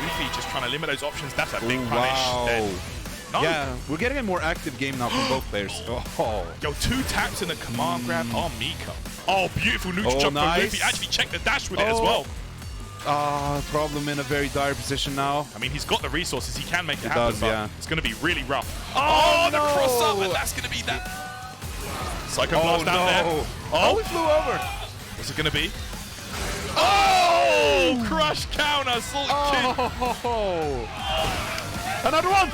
Luffy just trying to limit those options. That's a big punish. Wow. No. Yeah, we're getting a more active game now from both players. Oh. Yo, 2 taps in the command grab on Miko. Oh, beautiful neutral jump from Luffy. Actually checked the dash with it as well. Problem in a very dire position now. I mean, he's got the resources. He can make it happen, does, but yeah. it's going to be really rough. Oh, the no. cross up, and that's going to be that. Psycho blast down there. Oh, he flew over. What's it going to be? Oh! Oh, crush counter, Salt King. Another one.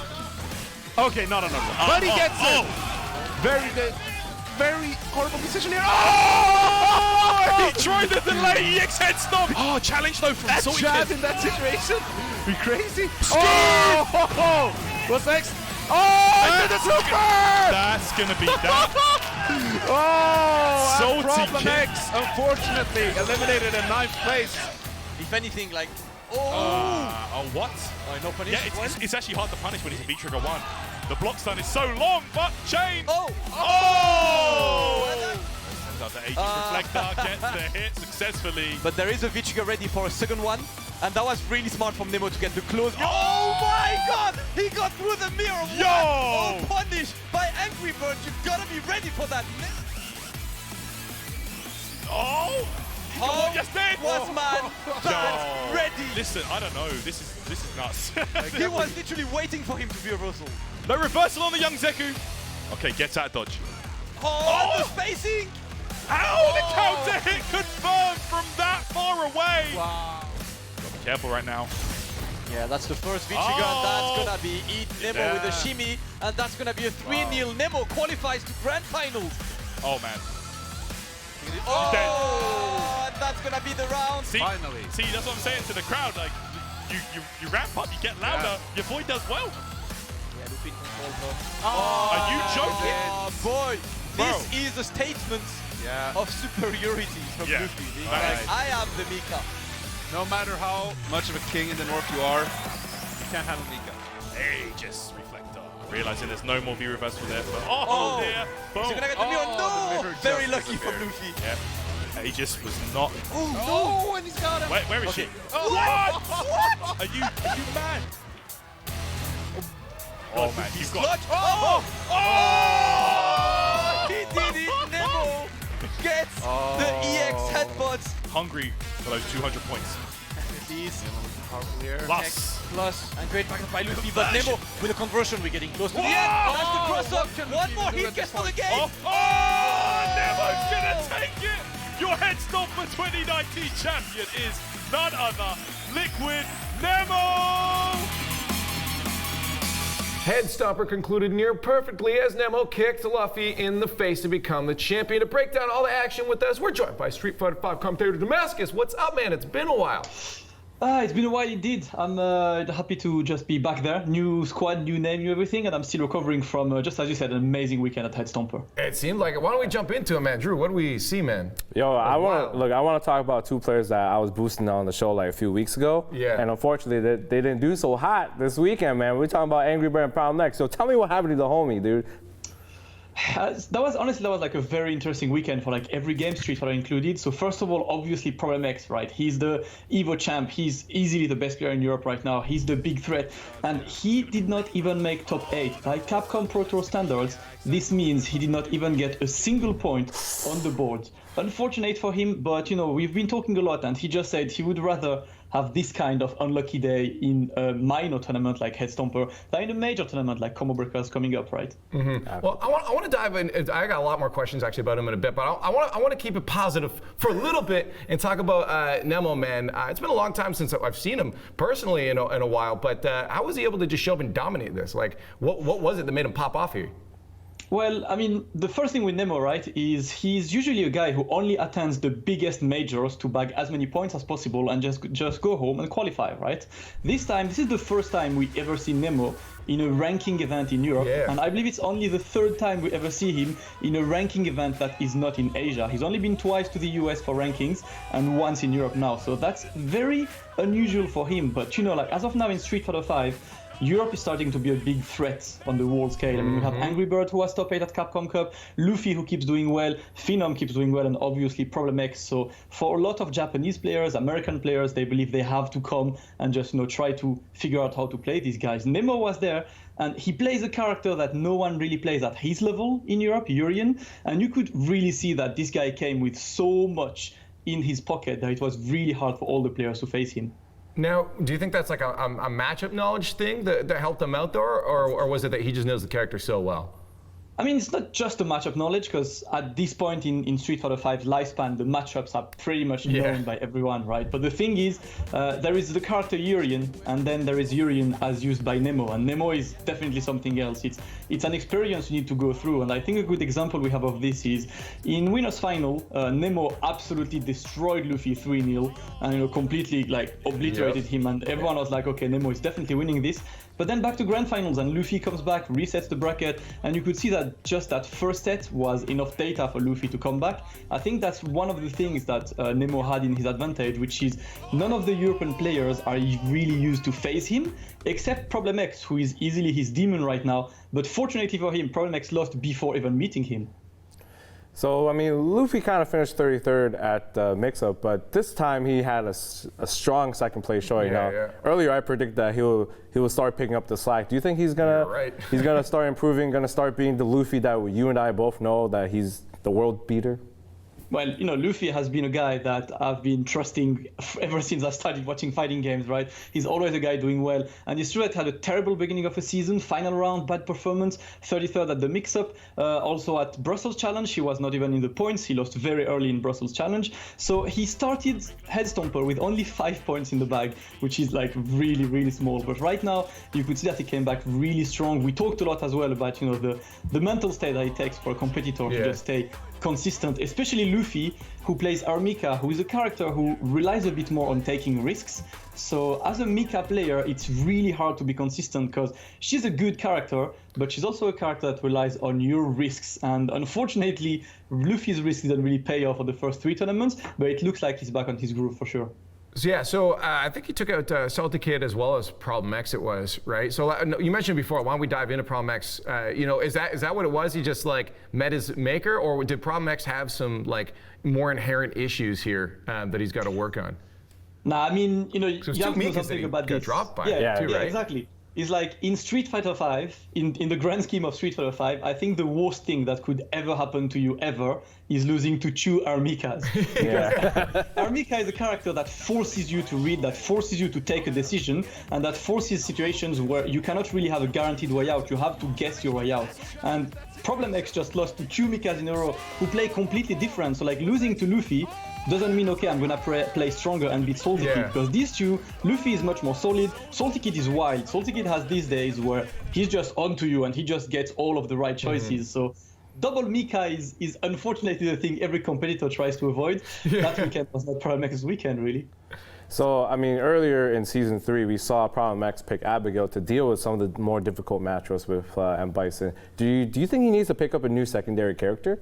Okay, not another one. But he gets it. Very horrible position here. Oh! He tried to delay EX Headstomper. Oh, challenge though from That Salty jab Kid. in that situation. Be crazy. Oh! What's next? Oh! Into the super! That's gonna be that. Oh! Salty Problem Kid. X, unfortunately, eliminated in 9th place. If anything, like, What? no punish. Yeah, it's actually hard to punish when he's a V-Trigger 1. The block stun is so long, but chain. Oh! Turns out the Aegis Reflector gets the hit successfully. But there is a V-Trigger ready for a second one. And that was really smart from Nemo to get the close. Oh my god! He got through the mirror! Yo! Oh, punish by Angry Bird. You gotta be ready for that. Oh! Oh, yes, man! was man that's ready. Listen, I don't know. This is nuts. He was literally waiting for him to be a reversal. No reversal on the young Zeku. Okay, gets out dodge. Oh, the spacing! Ow! The counter hit confirmed from that far away. Wow. Gotta be careful right now. Yeah, that's the first V-Trigger, and that's gonna be Eat Nemo with a shimmy, and that's gonna be a 3-0. Nemo qualifies to grand finals. Oh man. Oh, and that's gonna be the round. See, finally. See, that's what I'm saying to the crowd. Like, you ramp up, you get louder. Your boy does well. Yeah, Luffy controls her. Are you joking? Oh boy, this is a statement of superiority from Luffy. Being like, I am the Mika. No matter how much of a king in the north you are, you can't handle Mika. Aegis Reflector. Realizing there's no more V reversal there. But dear. Boom. Is he gonna get the mirror? No! Very lucky for Luffy. Yeah. Aegis was not. Oh, no! And he's got him. Where is she? Oh, What? Are you mad? Oh man, you've got. He did it! Nemo gets the EX headbutts. Hungry for those 200 points. Please. Plus. And great backup by Luffy, but Nemo with a conversion, we're getting close to the end. That's the cross-up. One more hit gets for the game. Nemo's gonna take it. Your Headstomper 2019 champion is none other Liquid Nemo. Headstomper concluded near perfectly as Nemo kicked Luffy in the face to become the champion. To break down all the action with us, we're joined by Street Fighter 5 commentator Damascus. What's up, man? It's been a while. It's been a while indeed. I'm happy to just be back there. New squad, new name, new everything, and I'm still recovering from, just as you said, an amazing weekend at Headstomper. It seemed like it. Why don't we jump into it, man? Drew, what do we see, man? Yo, I want to talk about two players that I was boosting on the show like a few weeks ago. Yeah. And unfortunately, they didn't do so hot this weekend, man. We're talking about Angry Bird and Problem X. So tell me what happened to the homie, dude. That was like a very interesting weekend for like every game, Street Fighter included. So first of all, obviously Problem X, right? He's the Evo champ. He's easily the best player in Europe right now. He's the big threat, and he did not even make top 8 by Capcom Pro Tour standards. This means he did not even get a single point on the board. Unfortunate for him, but you know, we've been talking a lot, and he just said he would rather have this kind of unlucky day in a minor tournament like Headstomper than in a major tournament like Combo Breakers coming up, right? Well, I want to dive in. I got a lot more questions actually about him in a bit, but I want to keep it positive for a little bit and talk about Nemo, man. It's been a long time since I've seen him personally in a while, but how was he able to just show up and dominate this? Like, what was it that made him pop off here? Well, I mean, the first thing with Nemo, right, is he's usually a guy who only attends the biggest majors to bag as many points as possible and just go home and qualify, right? This is the first time we ever see Nemo in a ranking event in Europe, and I believe it's only the third time we ever see him in a ranking event that is not in Asia. He's only been twice to the US for rankings and once in Europe now, so that's very unusual for him. But you know, like as of now in Street Fighter 5, Europe is starting to be a big threat on the world scale. I mean, we have Angry Bird, who was top 8 at Capcom Cup, Luffy, who keeps doing well, Phenom keeps doing well, and obviously Problem X. So for a lot of Japanese players, American players, they believe they have to come and just, you know, try to figure out how to play these guys. Nemo was there, and he plays a character that no one really plays at his level in Europe, Urian, and you could really see that this guy came with so much in his pocket that it was really hard for all the players to face him. Now, do you think that's like a matchup knowledge thing that helped him out there, or was it that he just knows the character so well? I mean, it's not just a matchup knowledge, because at this point in Street Fighter V's lifespan, the matchups are pretty much known by everyone, right? But the thing is, there is the character Urien, and then there is Urien as used by Nemo, and Nemo is definitely something else. It's an experience you need to go through, and I think a good example we have of this is in Winners Final, Nemo absolutely destroyed Luffy 3-0, and completely obliterated him, and everyone was like, okay, Nemo is definitely winning this. But then back to Grand Finals, and Luffy comes back, resets the bracket, and you could see that just that first set was enough data for Luffy to come back. I think that's one of the things that Nemo had in his advantage, which is none of the European players are really used to face him, except Problem X, who is easily his demon right now. But fortunately for him, Problem X lost before even meeting him. So, I mean, Luffy kind of finished 33rd at the mix-up, but this time he had a strong second place showing. Earlier I predicted that he will start picking up the slack. Do you think he's gonna start improving, gonna start being the Luffy that you and I both know that he's the world beater? Well, Luffy has been a guy that I've been trusting ever since I started watching fighting games, right? He's always a guy doing well. And it's true that he had a terrible beginning of a season, final round, bad performance, 33rd at the mix-up. Also at Brussels Challenge, he was not even in the points. He lost very early in Brussels Challenge. So he started Headstomper with only 5 points in the bag, which is really, really small. But right now, you could see that he came back really strong. We talked a lot as well about, the mental state that it takes for a competitor to just stay consistent, especially Luffy, who plays Mika, who is a character who relies a bit more on taking risks. So as a Mika player, it's really hard to be consistent because she's a good character, but she's also a character that relies on your risks. And unfortunately, Luffy's risk didn't really pay off for the first 3 tournaments, but it looks like he's back on his groove for sure. So I think he took out Salty Kid as well as Problem X it was, right? So you mentioned before, why don't we dive into Problem X? Is that what it was? He just met his maker, or did Problem X have some more inherent issues here that he's got to work on? Nah, I mean, you have to know something about this. Dropped by yeah, right? Exactly. It's in Street Fighter V, in the grand scheme of Street Fighter V, I think the worst thing that could ever happen to you ever is losing to 2 Armikas. Armika is a character that forces you to read, that forces you to take a decision, and that forces situations where you cannot really have a guaranteed way out. You have to guess your way out. And Problem X just lost to 2 Mikas in a row who play completely different. So losing to Luffy doesn't mean, okay, I'm gonna play stronger and beat Salty Kid, because these two, Luffy is much more solid, Salty Kid is wild. Salty Kid has these days where he's just onto you and he just gets all of the right choices. So double Mika is unfortunately the thing every competitor tries to avoid. That weekend was not Problem X's weekend, really. So, I mean, earlier in Season 3, we saw Problem X pick Abigail to deal with some of the more difficult matchups with M. Bison. Do you think he needs to pick up a new secondary character?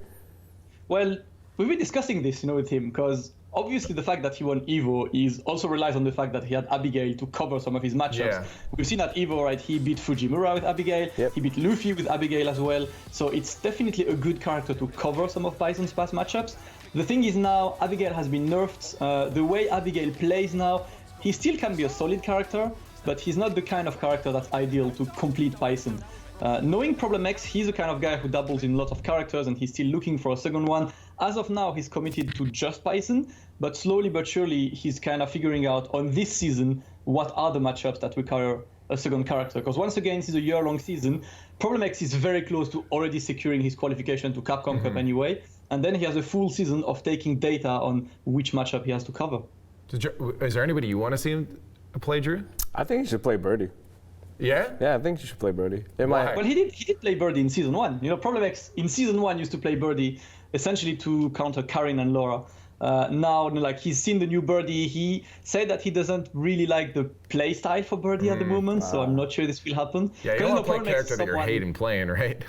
Well, we've been discussing this, with him, because obviously the fact that he won EVO also relies on the fact that he had Abigail to cover some of his matchups. We've seen at EVO, right, he beat Fujimura with Abigail, he beat Luffy with Abigail as well, so it's definitely a good character to cover some of Bison's past matchups. The thing is now, Abigail has been nerfed. The way Abigail plays now, he still can be a solid character, but he's not the kind of character that's ideal to complete Bison. Knowing Problem X, he's the kind of guy who dabbles in a lot of characters and he's still looking for a second one. As of now, he's committed to just Bison, but slowly but surely, he's kind of figuring out on this season what are the matchups that require a second character. Because once again, this is a year-long season. Problem X is very close to already securing his qualification to Capcom Cup anyway, and then he has a full season of taking data on which matchup he has to cover. Is there anybody you want to see him play, Drew? I think he should play Birdie. Yeah? Yeah, I think you should play Birdie. Well, he did play Birdie in Season 1. Problem X in Season 1 used to play Birdie essentially to counter Karin and Laura. Now, he's seen the new Birdie. He said that he doesn't really like the play style for Birdie at the moment, so I'm not sure this will happen. Yeah, you don't want to play a character that you're hating playing, right?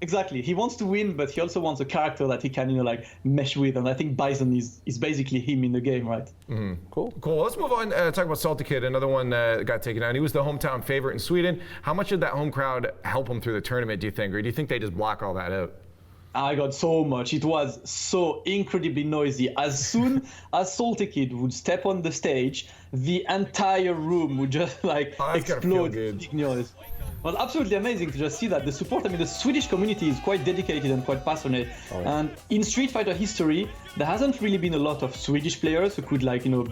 Exactly. He wants to win, but he also wants a character that he can, mesh with. And I think Bison is basically him in the game, right? Cool. Let's move on. Talk about Salty Kid, another one that got taken out. He was the hometown favorite in Sweden. How much did that home crowd help him through the tournament, do you think? Or do you think they just block all that out? I got so much. It was so incredibly noisy. As soon as Salty Kid would step on the stage, the entire room would just explode with big noise. Well, absolutely amazing to just see that. The support, the Swedish community is quite dedicated and quite passionate. And in Street Fighter history, there hasn't really been a lot of Swedish players who could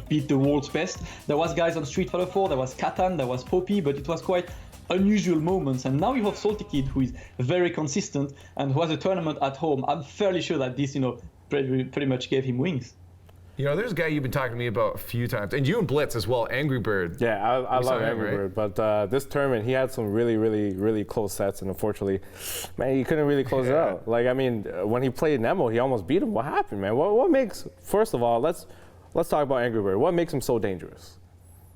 beat the world's best. There was guys on Street Fighter 4, there was Katan, there was Poppy, but it was quite unusual moments. And now you have Salty Kid, who is very consistent and who has a tournament at home. I'm fairly sure that this, pretty much gave him wings. There's a guy you've been talking to me about a few times, and you and Blitz as well, Angry Bird. Yeah, I love Angry Bird, but this tournament, he had some really, really, really close sets, and unfortunately, man, he couldn't really close it out. Like, I mean, when he played Nemo, he almost beat him. What happened, man? What makes, first of all, let's talk about Angry Bird. What makes him so dangerous?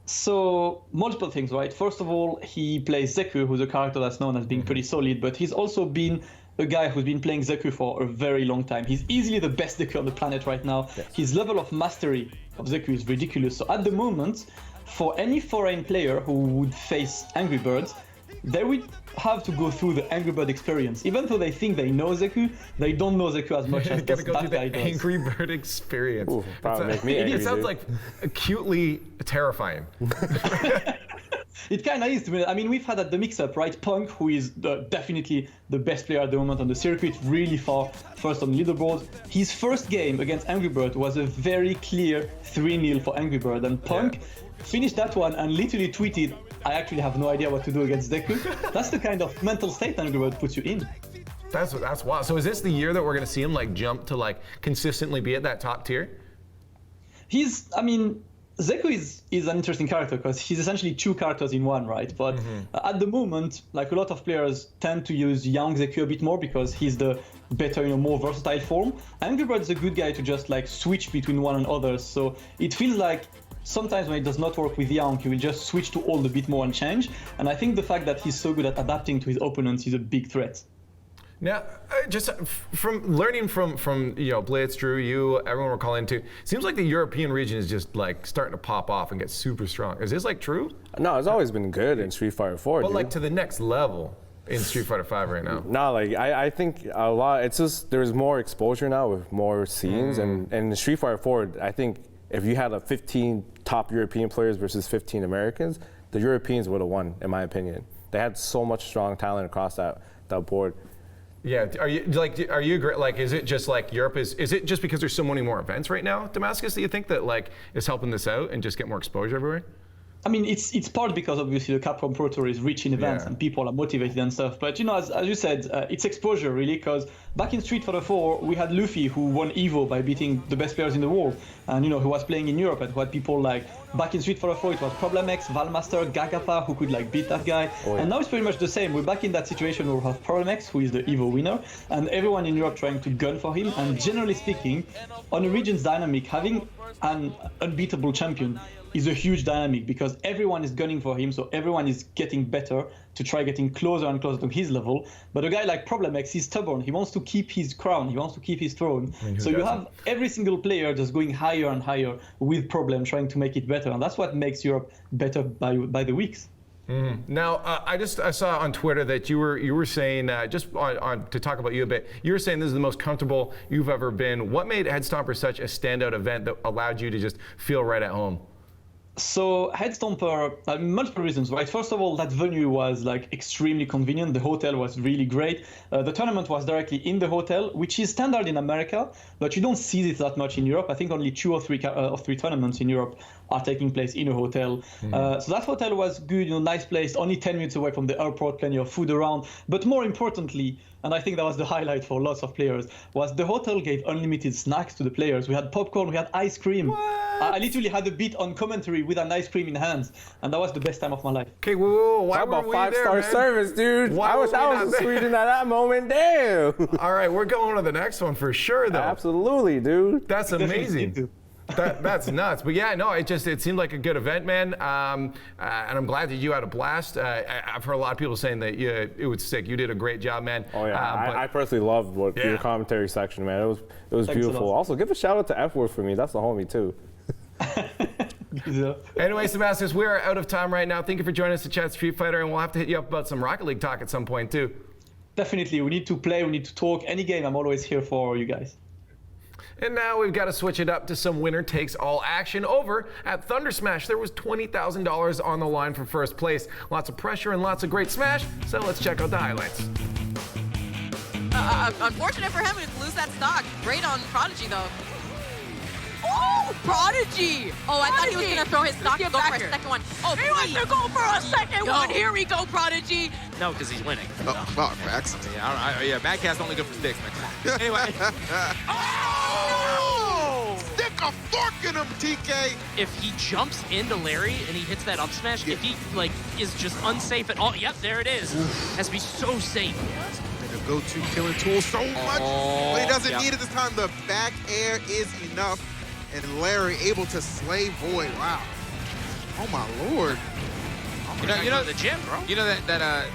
So, multiple things, right? First of all, he plays Zeku, who's a character that's known as being pretty solid, but he's also been a guy who's been playing Zeku for a very long time. He's easily the best Zeku on the planet right now. Yes. His level of mastery of Zeku is ridiculous. So at the moment, for any foreign player who would face Angry Birds, they would have to go through the Angry Bird experience. Even though they think they know Zeku, they don't know Zeku as much as that guy does. Angry Bird experience. Ooh, it sounds like acutely terrifying. It kind of is. I mean, we've had at the mix-up, right? Punk, who is definitely the best player at the moment on the circuit, really far first on the leaderboard. His first game against Angry Bird was a very clear 3-0 for Angry Bird, and Punk finished that one and literally tweeted, "I actually have no idea what to do against Zeku." That's the kind of mental state Angry Bird puts you in. That's wild. So is this the year that we're going to see him jump to consistently be at that top tier? Zeku is an interesting character because he's essentially two characters in one, right? But at the moment, a lot of players tend to use young Zeku a bit more because he's the better, more versatile form. Angry Bird is a good guy to just switch between one and others. So it feels like sometimes when it does not work with Young, he will just switch to old a bit more and change. And I think the fact that he's so good at adapting to his opponents is a big threat. Now, just from learning from Blitz, Drew, you, everyone we're calling to, seems like the European region is just starting to pop off and get super strong. Is this true? No, it's always been good in Street Fighter 4. But to the next level in Street Fighter 5 right now. No, I think a lot. It's just there's more exposure now with more scenes, and in Street Fighter 4, I think if you had 15 top European players versus 15 Americans, the Europeans would have won, in my opinion. They had so much strong talent across that board. Yeah, are you agree? Is it just Europe is it just because there's so many more events right now, Damascus, that you think that is helping this out and just get more exposure everywhere? I mean, it's part because obviously the Capcom Pro Tour is rich in events and people are motivated and stuff. But as you said, it's exposure really, because back in Street Fighter 4, we had Luffy who won EVO by beating the best players in the world, and who was playing in Europe, and who had people back in Street Fighter 4, it was Problem X, Valmaster, Gagapa, who could beat that guy. Oh, yeah. And now it's pretty much the same. We're back in that situation where we have Problem X, who is the EVO winner, and everyone in Europe trying to gun for him. And generally speaking, on a region's dynamic, having an unbeatable champion is a huge dynamic because everyone is gunning for him, so everyone is getting better to try getting closer and closer to his level. But a guy like Problem X, he's stubborn. He wants to keep his crown. He wants to keep his throne. So you have every single player just going higher and higher with Problem, trying to make it better. And that's what makes Europe better by the weeks. Now, I saw on Twitter that you were saying, just to talk about you a bit, you were saying this is the most comfortable you've ever been. What made Headstomper such a standout event that allowed you to just feel right at home? So Headstomper, multiple reasons, right? First of all, that venue was extremely convenient. The hotel was really great. The tournament was directly in the hotel, which is standard in America, but you don't see this that much in Europe. I think only 2 or 3 tournaments in Europe are taking place in a hotel. So that hotel was good, nice place, only 10 minutes away from the airport, plenty of food around. But more importantly, and I think that was the highlight for lots of players, was the hotel gave unlimited snacks to the players. We had popcorn, we had ice cream. I literally had a bit on commentary with an ice cream in hands, and that was the best time of my life. Okay, whoa, why How were about we 5-star there, service, dude? Why I wish I was in Sweden at that moment. Damn. All right, we're going to the next one for sure, though. Absolutely, dude. That's amazing. That's nuts. But yeah, no, it seemed like a good event, man. And I'm glad that you had a blast. I've heard a lot of people saying that it was sick. You did a great job, man. Oh yeah, I personally loved your commentary section, man. It was beautiful. Also, give a shout out to F-Word for me. That's the homie too. Anyway, Damascus, we are out of time right now. Thank you for joining us to chat Street Fighter, and we'll have to hit you up about some Rocket League talk at some point too. Definitely, we need to play, we need to talk. Any game, I'm always here for you guys. And now we've got to switch it up to some winner-takes-all action. Over at Thunder Smash, there was $20,000 on the line for first place. Lots of pressure and lots of great Smash, so let's check out the highlights. Unfortunate for him to lose that stock. Great on Prodigy, though. Oh, Prodigy! Oh, I thought he was gonna throw his stock and go for a second one. Oh, he wants to go for a second one. Here we go, Prodigy. No, because he's winning. Oh, Max. Yeah, Matt Cat's only good for sticks, man. Come on. Anyway. Oh! Stick a fork in him, TK. If he jumps into Larry and he hits that up smash, if he like is just unsafe at all, yep, there it is. Has to be so safe. The go-to killing tool so much, but he doesn't need it this time. The back air is enough, and Larry able to slay Void. Wow. Oh my lord. You know the gym, bro. You know that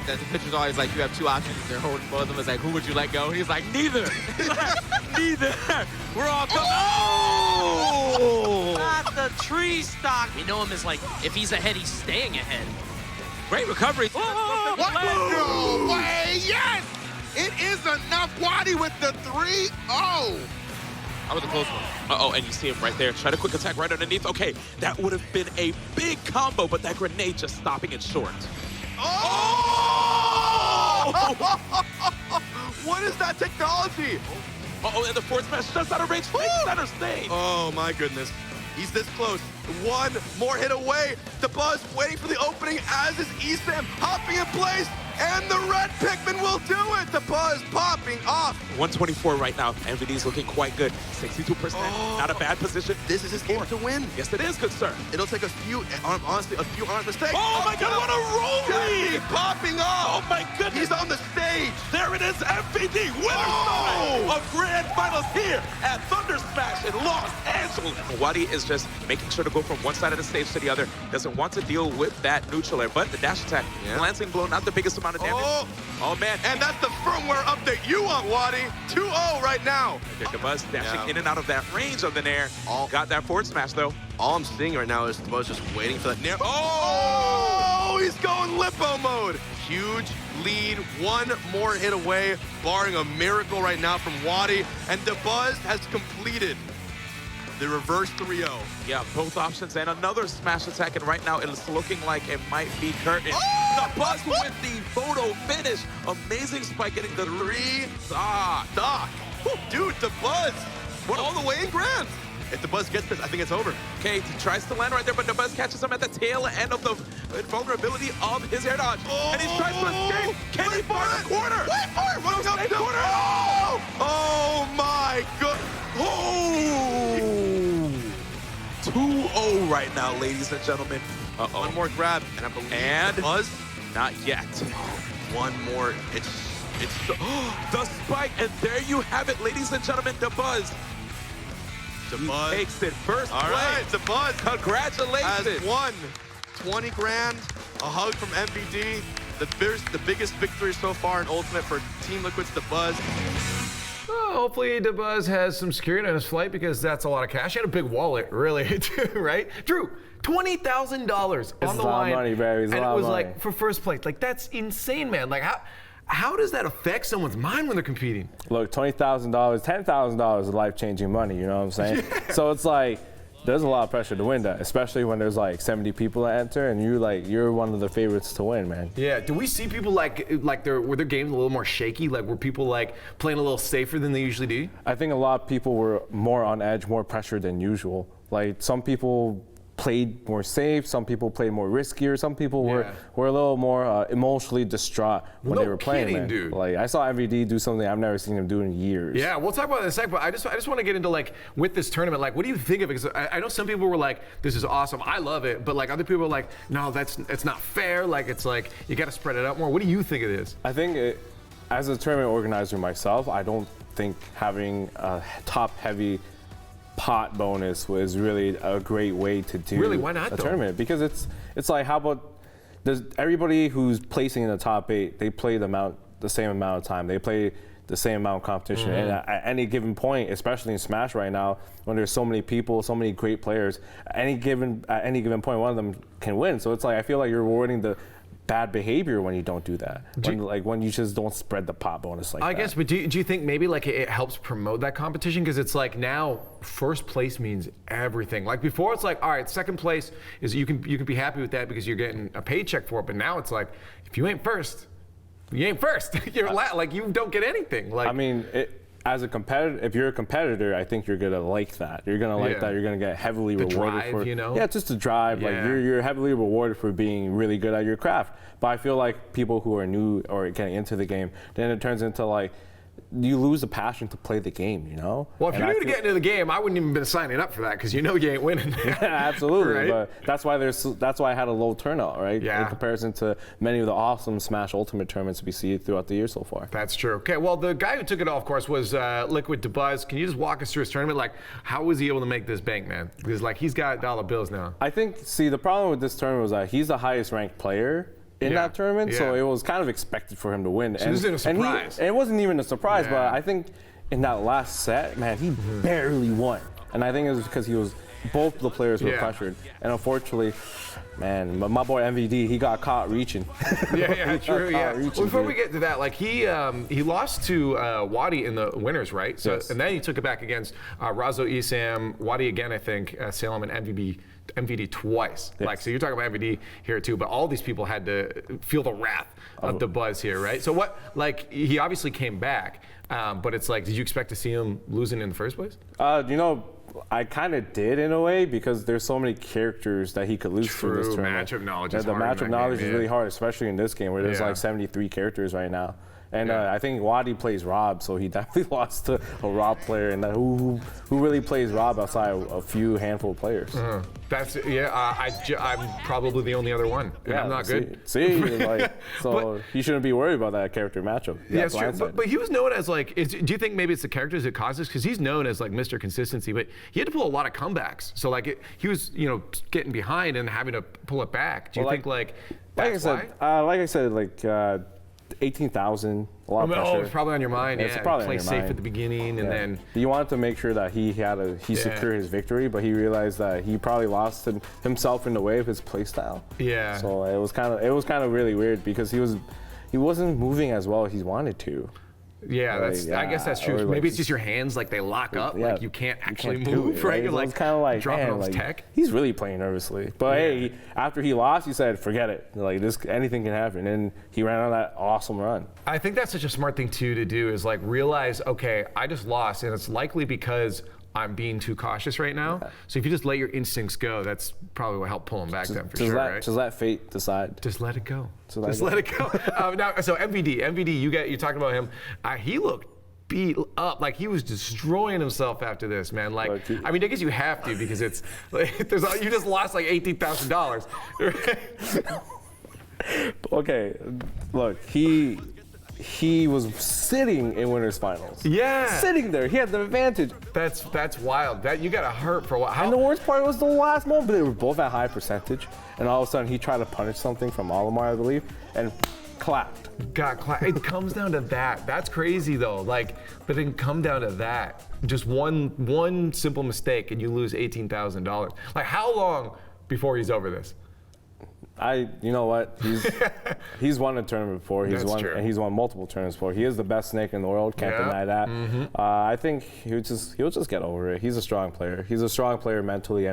the pitcher's always like, you have two options. They're holding both of them. It's like, who would you let go? And he's like, neither. Neither. We're all coming. Oh! Not the tree stock. We know him as like, if he's ahead, he's staying ahead. Great recovery. Oh, what? No way! Yes! It is enough. Wadi with the 3-0. That was a close one. Uh-oh, and you see him right there. Try to quick attack right underneath. Okay, that would have been a big combo, but that grenade just stopping it short. Oh! What is that technology? Uh-oh, and the forward smash just out of range. Fake center stage. Oh, my goodness. He's this close. One more hit away. The Buzz waiting for the opening, as is Esam hopping in place. And the red Pikmin will do it. The Buzz popping off. 124 right now. MVD's looking quite good. 62%. Not a bad position. This is his game to win. Yes, it is, good sir. It'll take honestly, a few honest mistakes. Oh my God, what a roll lead! Popping off. Oh my goodness. He's on the stage. There it is, MVD, winner side of Grand Finals here at Thunder Smash in Los Angeles. Wadi is just making sure to go from one side of the stage to the other. Doesn't want to deal with that neutral air, but the dash attack, glancing blow, not the biggest amount of damage. Oh man, and that's the firmware update you want, Wadi. 2-0 right now. The Buzz dashing in and out of that range of the nair. Got that forward smash though. All I'm seeing right now is the Buzz just waiting for that nair. Oh, he's going Lippo mode. Huge lead, one more hit away, barring a miracle right now from Wadi. And the Buzz has completed the reverse 3-0. Yeah, both options and another smash attack, and right now it's looking like it might be curtain. The Buzz with the photo finish. Amazing spike getting the 3. Dude, the Buzz went all the way in Grand. If the Buzz gets this, I think it's over. Okay, he tries to land right there, but the Buzz catches him at the tail end of the vulnerability of his air dodge. And he tries to escape. Can he bar the corner? Wait for it! Running up the corner! Oh my god! Oh! 2-0 right now, ladies and gentlemen. One more grab, and I believe the Buzz? Not yet. One more. It's the spike, and there you have it, ladies and gentlemen, the Buzz. The Buzz takes it first All place. right, the Buzz. Congratulations. Has won 20 grand, a hug from MVD. The biggest victory so far in Ultimate for Team Liquid's The Buzz. Well, hopefully the Buzz has some security on his flight, because that's a lot of cash. He had a big wallet, really, too, right? Drew, $20,000 on the line. Money, baby. And it was like for first place. Like, that's insane, man. Like, how does that affect someone's mind when they're competing? Look, $20,000, $10,000 is life-changing money, you know what I'm saying? So it's like, there's a lot of pressure to win that, especially when there's like 70 people that enter and you're one of the favorites to win, man. Yeah, do we see people were their games a little more shaky? Like, were people like playing a little safer than they usually do? I think a lot of people were more on edge, more pressure than usual. Like, some people played more safe, some people played more riskier, some people were a little more emotionally distraught when they were playing. Man. Dude. Like, I saw MVD do something I've never seen him do in years. Yeah, we'll talk about that in a second, but I just want to get into, like, with this tournament, like, what do you think of it? Because I know some people were like, this is awesome, I love it, but like other people were like, no, it's not fair, like, it's like, you got to spread it out more. What do you think it is? I think as a tournament organizer myself, I don't think having a top-heavy pot bonus was really a great way to do why not, a tournament, because it's like, how about everybody who's placing in the top 8, they play the same amount of time, they play the same amount of competition, and at any given point, especially in Smash right now, when there's so many people, so many great players, at any given point, one of them can win. So it's like, I feel like you're rewarding the bad behavior when you don't do that. When you just don't spread the pot bonus like that. I guess, but do you think maybe like it helps promote that competition? Because it's like now first place means everything. Like before, it's like, all right, second place is you can be happy with that because you're getting a paycheck for it. But now it's like, if you ain't first, you ain't first. You're like, you don't get anything. Like, I mean, as a competitor, if you're a competitor, I think you're gonna like that. You're gonna like that. You're gonna get heavily rewarded drive, for, you know? Yeah, just to drive. Like you're heavily rewarded for being really good at your craft. But I feel like people who are new or getting into the game, then it turns into like, you lose the passion to play the game, you know? Well, if you're new to getting into the game, I wouldn't even been signing up for that because you know you ain't winning. Yeah, absolutely. Right? But that's why I had a low turnout, right? Yeah. In comparison to many of the awesome Smash Ultimate tournaments we see throughout the year so far. That's true. Okay, well, the guy who took it all, of course, was Liquid Dabuz. Can you just walk us through his tournament? Like, how was he able to make this bank, man? Because, like, he's got dollar bills now. I think, see, the problem with this tournament was that he's the highest ranked player in that tournament, so it was kind of expected for him to win. So this isn't a surprise. And it wasn't even a surprise, but I think in that last set, man, he barely won. And I think it was because both the players were pressured. And unfortunately, man, my boy MVD, he got caught reaching. True, Well, before we get to that, like he lost to Wadi in the winners, right? So and then he took it back against Razo Isam, Wadi again, I think, Salem and MVD twice. Like, so you're talking about MVD here too, but all these people had to feel the wrath of the buzz here, right? So what, like, he obviously came back, but it's like, did you expect to see him losing in the first place? You know, I kind of did in a way because there's so many characters that he could lose to this tournament. Matchup knowledge is the hard. matchup knowledge is really hard, especially in this game where there's like 73 characters right now. And I think Wadi plays Rob, so he definitely lost to a Rob player, and who really plays Rob outside a few handful of players. That's I'm probably the only other one, and I'm not good. See, like, so you shouldn't be worried about that character matchup. Yeah, it's true. But he was known as like, do you think maybe it's the characters that causes? Because he's known as like Mr. Consistency, but he had to pull a lot of comebacks. So like he was, you know, getting behind and having to pull it back. Do you think like that's like I said, like 18,000, a lot of pressure. Oh, it's probably on your mind. It's probably play on your safe mind. at the beginning, and then he wanted to make sure that he secured his victory, but he realized that he probably lost himself in the way of his playstyle. Yeah. So it was kind of really weird because he wasn't moving as well as he wanted to. Yeah, I guess that's true. Maybe it's just your hands, like they lock up, like you can't actually move, right? You're like kind of like dropping off tech. He's really playing nervously. But hey, after he lost, he said, "Forget it. Like anything can happen." And he ran on that awesome run. I think that's such a smart thing to do is like realize, okay, I just lost, and it's likely because I'm being too cautious right now. So if you just let your instincts go, that's probably what helped pull him back then for sure, right? Just let fate decide. Just let it go. Just let it go. Now, so MVD, you talked about him. He looked beat up, like he was destroying himself after this, man. Like, I mean, I guess you have to because it's like, you just lost like $18,000. Okay, look, he was sitting in winners finals. Yeah, sitting there. He had the advantage. That's wild. That you got to hurt for a while. And the worst part was the last moment. They were both at high percentage, and all of a sudden he tried to punish something from Olimar, I believe, and clapped. Got clapped. It comes down to that. That's crazy though. Like, but it can come down to that. Just one simple mistake, and you lose $18,000. Like, how long before he's over this? You know what? He's won a tournament before. He's won multiple tournaments before. He is the best snake in the world. Can't deny that. I think he'll just get over it. He's a strong player. He's a strong player mentally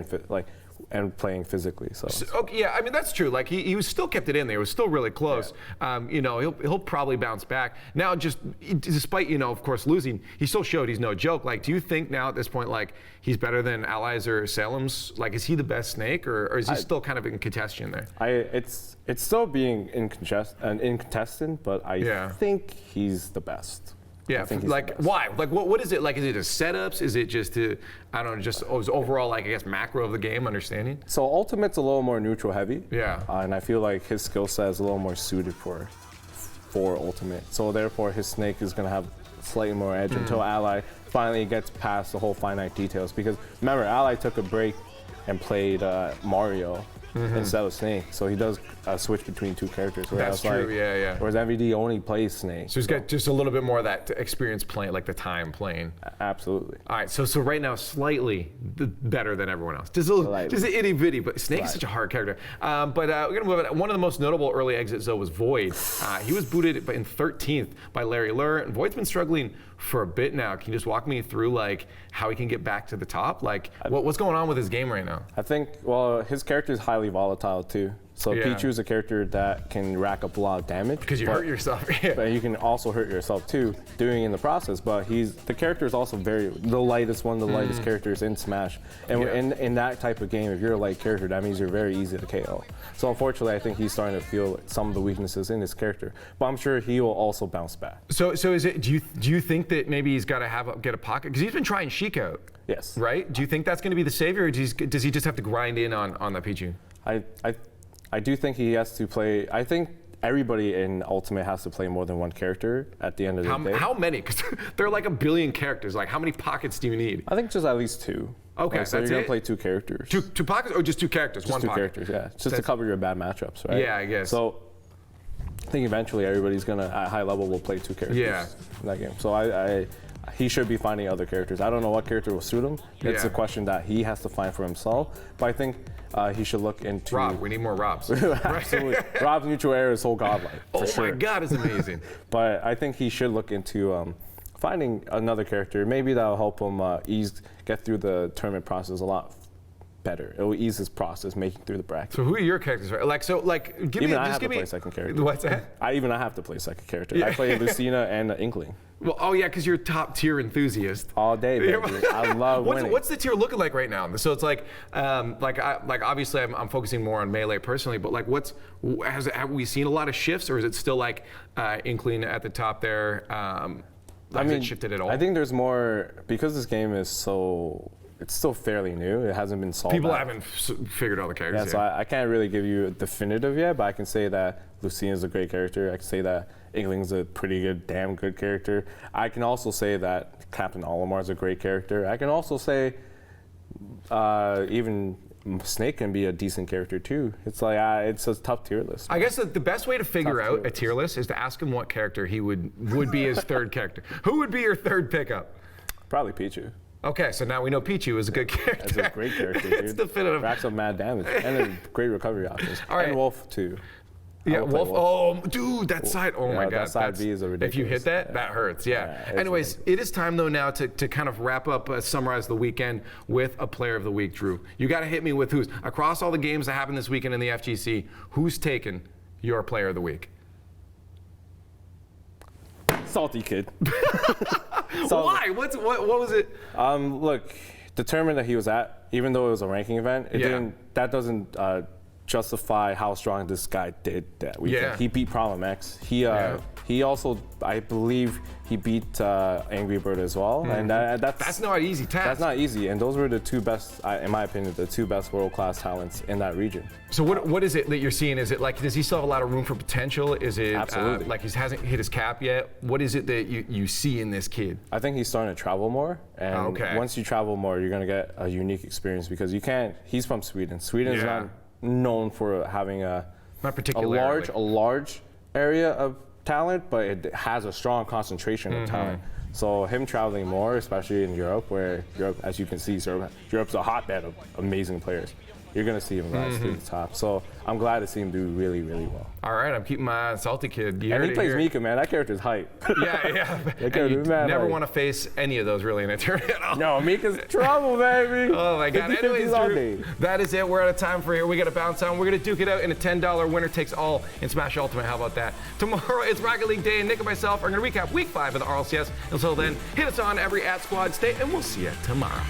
and playing physically. So okay, yeah, I mean that's true. Like he was still kept it in there. It was still really close. You know, he'll probably bounce back. Now, just despite of course losing, he still showed he's no joke. Like, do you think now at this point, like he's better than Allies or Salem's? Like, is he the best snake, or is he still kind of in contention there? It's still being in contestant, but I think he's the best. Yeah, like why? Like what is it? Like, is it his setups? Is it just I don't know, just overall, like I guess macro of the game understanding? So Ultimate's a little more neutral heavy. Yeah. And I feel like his skill set is a little more suited for Ultimate. So therefore his snake is gonna have slightly more edge until Ally finally gets past the whole finite details. Because remember, Ally took a break and played Mario instead of Snake, so he does switch between two characters. That's true, yeah. Whereas MVD only plays Snake. So he's got just a little bit more of that experience playing, like the time playing. Absolutely. All right, so right now slightly better than everyone else. Just an itty bitty, but Snake is such a hard character. But we're gonna move on. One of the most notable early exits though was Void. He was booted in 13th by Larry Lur, and Void's been struggling for a bit now. Can you just walk me through like how he can get back to the top? Like what's going on with his game right now? I think his character is highly volatile too. So Pichu is a character that can rack up a lot of damage. Because you hurt yourself. But you can also hurt yourself too, doing it in the process. But the character is also the lightest, one of the lightest characters in Smash. And in that type of game, if you're a light character, that means you're very easy to KO. So unfortunately, I think he's starting to feel some of the weaknesses in his character. But I'm sure he will also bounce back. So is it? Do you think that maybe he's got to get a pocket? Because he's been trying Sheik out. Yes. Right? Do you think that's going to be the savior, or does he just have to grind in on the Pichu? I do think he has to play. I think everybody in Ultimate has to play more than one character at the end of the day. How many? Because there are like 1 billion characters. Like, how many pockets do you need? I think just at least 2. Okay, so you're gonna play 2 characters. Two pockets, or just 2 characters? Just one 2 pocket? characters, yeah. Just to cover your bad matchups, right? Yeah, I guess. So I think eventually everybody's gonna, at high level, will play 2 characters in that game. So he should be finding other characters. I don't know what character will suit him. It's a question that he has to find for himself. But I think he should look into... Rob, we need more Robs. Absolutely. Rob's neutral air is so godlike, for sure. Oh my God, it's amazing. But I think he should look into finding another character. Maybe that'll help him get through the tournament process a lot better. It will ease his process making through the bracket. So who are your characters? Give me. I have to play second character. What's that? I have to play second character. I play Lucina and Inkling. Well, because you're a top tier enthusiast. All day, baby. I love winning. What's the tier looking like right now? So it's obviously I'm focusing more on Melee personally, but have we seen a lot of shifts, or is it still Inkling at the top there? Has it shifted at all? I think there's more, because this game is it's still fairly new. It hasn't been solved. People haven't figured out the characters yet. So I can't really give you a definitive yet, but I can say that Lucina is a great character. I can say that Inkling's a pretty damn good character. I can also say that Captain Olimar is a great character. I can also say even Snake can be a decent character too. It's it's a tough tier list. I guess the best way to figure out a tier list is to ask him what character he would be his third character. Who would be your third pickup? Probably Pichu. Okay, so now we know Pichu is a good character. That's a great character, dude. It's definitive. Racks up mad damage and then great recovery options. All right. And Wolf too. Yeah, Wolf. Oh, dude, that side. Oh my God. That side B is a ridiculous. If you hit that hurts. Yeah. Anyways, it is time though now to kind of wrap up, summarize the weekend with a player of the week, Drew. You got to hit me with who's across all the games that happened this weekend in the FGC. Who's taken your player of the week? Salty Kid. Why? What was it? Look, the tournament that he was at, even though it was a ranking event, that doesn't justify how strong this guy did that weekend. Yeah. He beat Problem X. He also, I believe, he beat Angry Bird as well, and that's not an easy task. That's not easy, and those were the 2 best, in my opinion, the 2 best world-class talents in that region. So what is it that you're seeing? Is it does he still have a lot of room for potential? Is it absolutely he hasn't hit his cap yet? What is it that you see in this kid? I think he's starting to travel more, and once you travel more, you're gonna get a unique experience because you can't. He's from Sweden. Sweden is not known for having a large area of talent, but it has a strong concentration of talent. So him traveling more, especially in Europe, where Europe, as you can see, Europe's a hotbed of amazing players. You're going to see him rise to the top. So I'm glad to see him do really, really well. All right, I'm keeping my eye on Salty Kid. And he plays Mika, man. That character's hype. Yeah. You never want to face any of those really in a tournament. No, Mika's trouble, baby. Oh my God. Anyways, Drew, that is it. We're out of time for here. We got to bounce on. We're going to duke it out in a $10 winner takes all in Smash Ultimate. How about that? Tomorrow it's Rocket League Day, and Nick and myself are going to recap Week 5 of the RLCS. Until then, hit us on every @Squad State, and we'll see you tomorrow.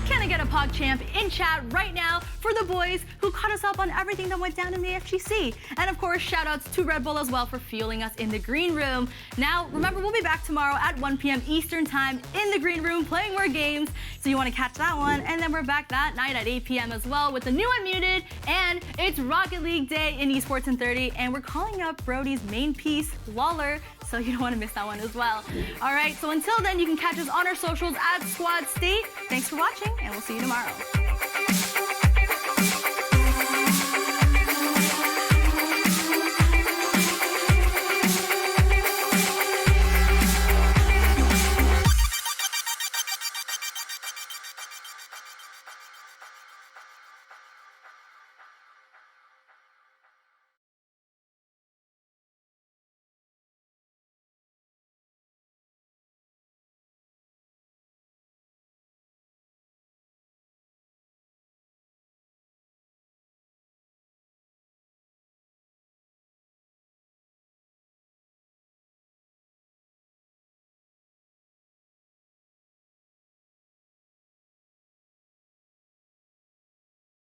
Can I get a PogChamp in chat right now for the boys who caught us up on everything that went down in the FGC? And of course, shout outs to Red Bull as well for fueling us in the green room. Now, remember, we'll be back tomorrow at 1 p.m. Eastern time in the green room playing more games. So you want to catch that one. And then we're back that night at 8 p.m. as well with the new Unmuted. And it's Rocket League Day in Esports in 30. And we're calling up Brody's main piece, Lawler. So you don't want to miss that one as well. All right, so until then, you can catch us on our socials @Squad State. Thanks for watching, and we'll see you tomorrow.